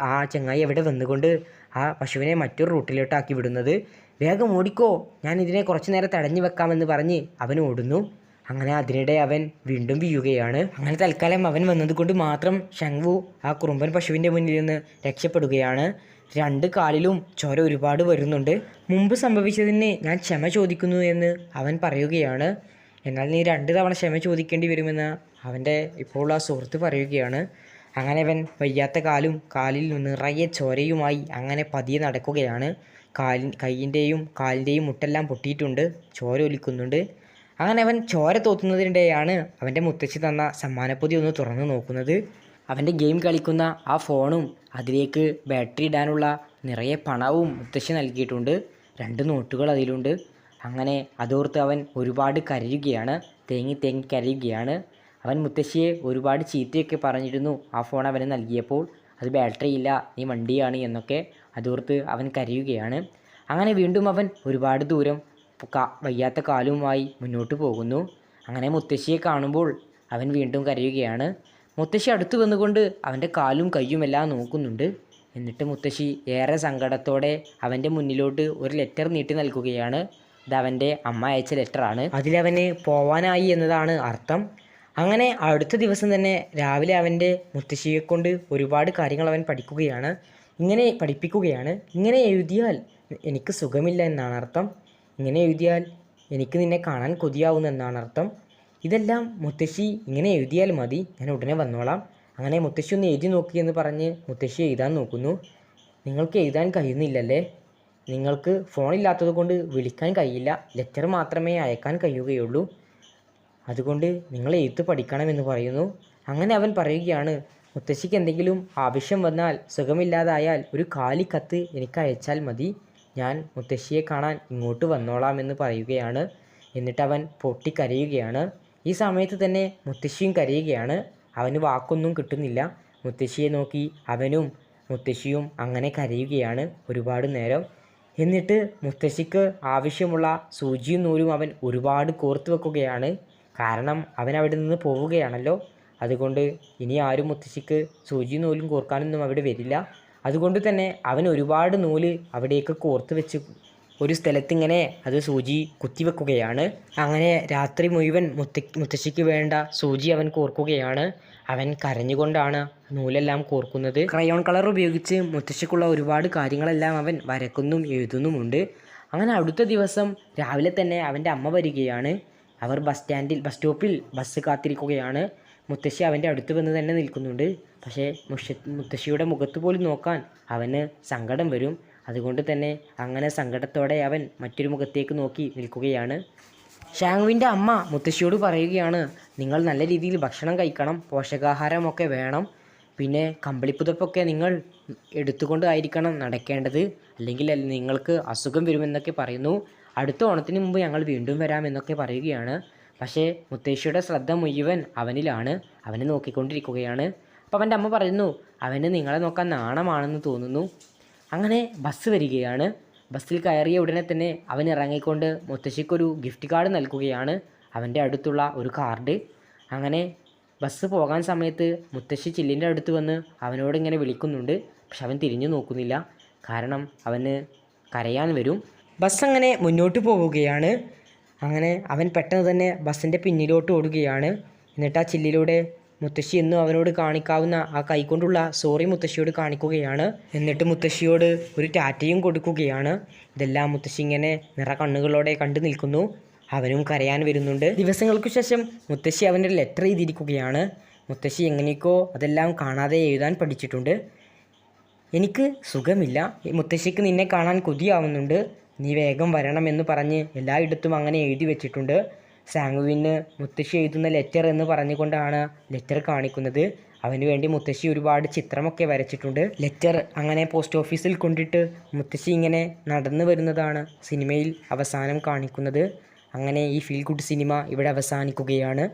ആ ചങ്ങായി അവിടെ വന്നുകൊണ്ട് ആ പശുവിനെ മറ്റൊരു റൂട്ടിലോട്ടാക്കി വിടുന്നത്. വേഗം ഓടിക്കോ, ഞാൻ ഇതിനെ കുറച്ചു നേരം തടഞ്ഞു വെക്കാമെന്ന് പറഞ്ഞ് അവൻ ഓടുന്നു. അങ്ങനെ അതിനിടെ അവൻ വീണ്ടും വീഴുകയാണ്. അങ്ങനെ തൽക്കാലം അവൻ വന്നതുകൊണ്ട് മാത്രം ഷാങ്കു ആ കുറുമ്പൻ പശുവിൻ്റെ മുന്നിൽ നിന്ന് രക്ഷപ്പെടുകയാണ്. 2 കാലിലും ചോര ഒരുപാട് വരുന്നുണ്ട്. മുമ്പ് സംഭവിച്ചതിന് ഞാൻ ക്ഷമ ചോദിക്കുന്നു എന്ന് അവൻ പറയുകയാണ്. എന്നാൽ നീ 2 തവണ ക്ഷമ ചോദിക്കേണ്ടി വരുമെന്ന് അവൻ്റെ ഇപ്പോൾ ആ സുഹൃത്ത് പറയുകയാണ്. അങ്ങനെ അവൻ വയ്യാത്ത കാലിൽ നിറയെ ചോരയുമായി അങ്ങനെ പതിയെ നടക്കുകയാണ്. കൈയിൻ്റെയും കാലിൻ്റെയും മുട്ടെല്ലാം പൊട്ടിയിട്ടുണ്ട്, ചോര ഒലിക്കുന്നുണ്ട്. അങ്ങനെ അവൻ ചോര തോത്തുന്നതിനിടെയാണ് അവൻ്റെ മുത്തശ്ശി തന്ന സമ്മാനപ്പൊതി ഒന്ന് തുറന്നു നോക്കുന്നത്. അവൻ്റെ ഗെയിം കളിക്കുന്ന ആ ഫോണും അതിലേക്ക് ബാറ്ററി ഇടാനുള്ള നിറയെ പണവും മുത്തശ്ശി നൽകിയിട്ടുണ്ട്. 2 നോട്ടുകൾ അതിലുണ്ട്. അങ്ങനെ അതോർത്ത് അവൻ ഒരുപാട് കരയുകയാണ്, തേങ്ങി കരയുകയാണ്. അവൻ മുത്തശ്ശിയെ ഒരുപാട് ചീത്തയൊക്കെ പറഞ്ഞിരുന്നു ആ ഫോൺ അവന് നൽകിയപ്പോൾ. അത് ബാറ്ററി ഇല്ല, നീ വണ്ടിയാണ് എന്നൊക്കെ അതോർത്ത് അവൻ കരയുകയാണ്. അങ്ങനെ വീണ്ടും അവൻ ഒരുപാട് ദൂരം വയ്യാത്ത കാലുമായി മുന്നോട്ട് പോകുന്നു. അങ്ങനെ മുത്തശ്ശിയെ കാണുമ്പോൾ അവൻ വീണ്ടും കരയുകയാണ്. മുത്തശ്ശി അടുത്ത് വന്നുകൊണ്ട് അവൻ്റെ കാലും കയ്യുമെല്ലാം നോക്കുന്നുണ്ട്. എന്നിട്ട് മുത്തശ്ശി ഏറെ സങ്കടത്തോടെ അവൻ്റെ മുന്നിലോട്ട് ഒരു ലെറ്റർ നീട്ടി നൽകുകയാണ്. ഇത് അവൻ്റെ അമ്മ അയച്ച ലെറ്ററാണ്. അതിലവന് പോവാനായി എന്നതാണ് അർത്ഥം. അങ്ങനെ അടുത്ത ദിവസം തന്നെ രാവിലെ അവൻ്റെ മുത്തശ്ശിയെ കൊണ്ട് ഒരുപാട് കാര്യങ്ങൾ അവൻ പഠിപ്പിക്കുകയാണ്. ഇങ്ങനെ എഴുതിയാൽ എനിക്ക് സുഖമില്ല എന്നാണ് അർത്ഥം. ഇങ്ങനെ എഴുതിയാൽ എനിക്ക് നിന്നെ കാണാൻ കൊതിയാവുന്നു എന്നാണ് അർത്ഥം. ഇതെല്ലാം മുത്തശ്ശി ഇങ്ങനെ എഴുതിയാൽ മതി, ഞാൻ ഉടനെ വന്നോളാം. അങ്ങനെ മുത്തശ്ശി ഒന്ന് എഴുതി നോക്കിയെന്ന് പറഞ്ഞ് മുത്തശ്ശി എഴുതാൻ നോക്കുന്നു. നിങ്ങൾക്ക് എഴുതാൻ കഴിയുന്നില്ലല്ലേ? നിങ്ങൾക്ക് ഫോണില്ലാത്തത് കൊണ്ട് വിളിക്കാൻ കഴിയില്ല, ലെറ്റർ മാത്രമേ അയക്കാൻ കഴിയുകയുള്ളൂ. അതുകൊണ്ട് നിങ്ങൾ എഴുത്ത് പഠിക്കണമെന്ന് പറയുന്നു. അങ്ങനെ അവൻ പറയുകയാണ്, മുത്തശ്ശിക്ക് എന്തെങ്കിലും ആവശ്യം വന്നാൽ, സുഖമില്ലാതായാൽ ഒരു കാലി കത്ത് എനിക്ക് അയച്ചാൽ മതി, ഞാൻ മുത്തശ്ശിയെ കാണാൻ ഇങ്ങോട്ട് വന്നോളാം എന്ന് പറയുകയാണ്. എന്നിട്ട് അവൻ പൊട്ടിക്കരയുകയാണ്. ഈ സമയത്ത് തന്നെ മുത്തശ്ശിയും കരയുകയാണ്. അവന് വാക്കൊന്നും കിട്ടുന്നില്ല. മുത്തശ്ശിയെ നോക്കി അവനും മുത്തശ്ശിയും അങ്ങനെ കരയുകയാണ് ഒരുപാട് നേരം. എന്നിട്ട് മുത്തശ്ശിക്ക് ആവശ്യമുള്ള സൂചിയും നൂലും അവൻ ഒരുപാട് കോർത്ത് വെക്കുകയാണ്. കാരണം അവൻ അവിടെ നിന്ന് പോവുകയാണല്ലോ. അതുകൊണ്ട് ഇനി ആരും മുത്തശ്ശിക്ക് സൂചിയും നൂലും കോർക്കാനൊന്നും അവിടെ വരില്ല. അതുകൊണ്ട് തന്നെ അവൻ ഒരുപാട് നൂല് അവിടേക്ക് കോർത്ത് വെച്ച് ഒരു സ്ഥലത്തിങ്ങനെ അത് സൂചി കുത്തിവെക്കുകയാണ്. അങ്ങനെ രാത്രി മുഴുവൻ മുത്തശ്ശിക്ക് വേണ്ട സൂചി അവൻ കോർക്കുകയാണ്. അവൻ കരഞ്ഞുകൊണ്ടാണ് നൂലെല്ലാം കോർക്കുന്നത്. ക്രയോൺ കളർ ഉപയോഗിച്ച് മുത്തശ്ശിക്കുള്ള ഒരുപാട് കാര്യങ്ങളെല്ലാം അവൻ വരക്കുന്നും എഴുതുന്നുമുണ്ട്. അങ്ങനെ അടുത്ത ദിവസം രാവിലെ തന്നെ അവൻ്റെ അമ്മ വരികയാണ്. അവർ ബസ് സ്റ്റോപ്പിൽ ബസ് കാത്തിരിക്കുകയാണ്. മുത്തശ്ശി അവൻ്റെ അടുത്ത് വന്ന് തന്നെ നിൽക്കുന്നുണ്ട്. പക്ഷേ മുത്തശ്ശിയുടെ മുഖത്ത് പോലും നോക്കാൻ അവന് സങ്കടം വരും. അതുകൊണ്ട് തന്നെ അങ്ങനെ സങ്കടത്തോടെ അവൻ മറ്റൊരു മുഖത്തേക്ക് നോക്കി നിൽക്കുകയാണ്. ഷാങ്കുവിൻ്റെ അമ്മ മുത്തശ്ശിയോട് പറയുകയാണ്, നിങ്ങൾ നല്ല രീതിയിൽ ഭക്ഷണം കഴിക്കണം, പോഷകാഹാരമൊക്കെ വേണം, പിന്നെ കമ്പിളിപ്പുതപ്പൊക്കെ നിങ്ങൾ എടുത്തുകൊണ്ടായിരിക്കണം നടക്കേണ്ടത്, അല്ലെങ്കിൽ നിങ്ങൾക്ക് അസുഖം വരുമെന്നൊക്കെ പറയുന്നു. അടുത്ത ഓണത്തിന് മുമ്പ് ഞങ്ങൾ വീണ്ടും വരാമെന്നൊക്കെ പറയുകയാണ്. പക്ഷേ മുത്തശ്ശിയുടെ ശ്രദ്ധ മുഴുവൻ അവനിലാണ്. അവനെ നോക്കിക്കൊണ്ടിരിക്കുകയാണ്. അപ്പോൾ അവൻ്റെ അമ്മ പറയുന്നു, അവന് നിങ്ങളെ നോക്കാൻ നാണമാണെന്ന് തോന്നുന്നു. അങ്ങനെ ബസ് വരികയാണ്. ബസ്സിൽ കയറിയ ഉടനെ തന്നെ അവൻ ഇറങ്ങിക്കൊണ്ട് മുത്തശ്ശിക്കൊരു ഗിഫ്റ്റ് കാർഡ് നൽകുകയാണ്, അവൻ്റെ അടുത്തുള്ള ഒരു കാർഡ്. അങ്ങനെ ബസ് പോകാൻ സമയത്ത് മുത്തശ്ശി ചില്ലിൻ്റെ അടുത്ത് വന്ന് അവനോട് ഇങ്ങനെ വിളിക്കുന്നുണ്ട്. പക്ഷെ അവൻ തിരിഞ്ഞു നോക്കുന്നില്ല, കാരണം അവന് കരയാൻ വരും. ബസ് അങ്ങനെ മുന്നോട്ട് പോവുകയാണ്. അങ്ങനെ അവൻ പെട്ടെന്ന് തന്നെ ബസ്സിൻ്റെ പിന്നിലോട്ട് ഓടുകയാണ്. എന്നിട്ട് ആ ചില്ലിലൂടെ മുത്തശ്ശി എന്നും അവനോട് കാണിക്കാവുന്ന ആ കൈകൊണ്ടുള്ള സോറി മുത്തശ്ശിയോട് കാണിക്കുകയാണ്. എന്നിട്ട് മുത്തശ്ശിയോട് ഒരു ടാറ്റയും കൊടുക്കുകയാണ്. ഇതെല്ലാം മുത്തശ്ശി ഇങ്ങനെ നിറ കണ്ണുകളോടെ കണ്ടു നിൽക്കുന്നു. അവനും കരയാൻ വരുന്നുണ്ട്. ദിവസങ്ങൾക്ക് ശേഷം മുത്തശ്ശി അവൻ്റെ ലെറ്റർ എഴുതിയിരിക്കുകയാണ്. മുത്തശ്ശി എങ്ങനെയൊക്കെയോ അതെല്ലാം കാണാതെ എഴുതാൻ പഠിച്ചിട്ടുണ്ട്. എനിക്ക് സുഖമില്ല, മുത്തശ്ശിക്ക് നിന്നെ കാണാൻ കൊതിയാവുന്നുണ്ട്, നീ വേഗം വരണമെന്ന് പറഞ്ഞ് എല്ലായിടത്തും അങ്ങനെ എഴുതി വെച്ചിട്ടുണ്ട്. സാങ്കുവിന് മുത്തശ്ശി എഴുതുന്ന ലെറ്റർ എന്ന് പറഞ്ഞുകൊണ്ടാണ് ലെറ്റർ കാണിക്കുന്നത്. അവന് വേണ്ടി മുത്തശ്ശി ഒരുപാട് ചിത്രമൊക്കെ വരച്ചിട്ടുണ്ട്. ലെറ്റർ അങ്ങനെ പോസ്റ്റ് ഓഫീസിൽ കൊണ്ടിട്ട് മുത്തശ്ശി ഇങ്ങനെ നടന്നു വരുന്നതാണ് സിനിമയിൽ അവസാനം കാണിക്കുന്നത്. അങ്ങനെ ഈ ഫീൽ ഗുഡ് സിനിമ ഇവിടെ അവസാനിക്കുകയാണ്.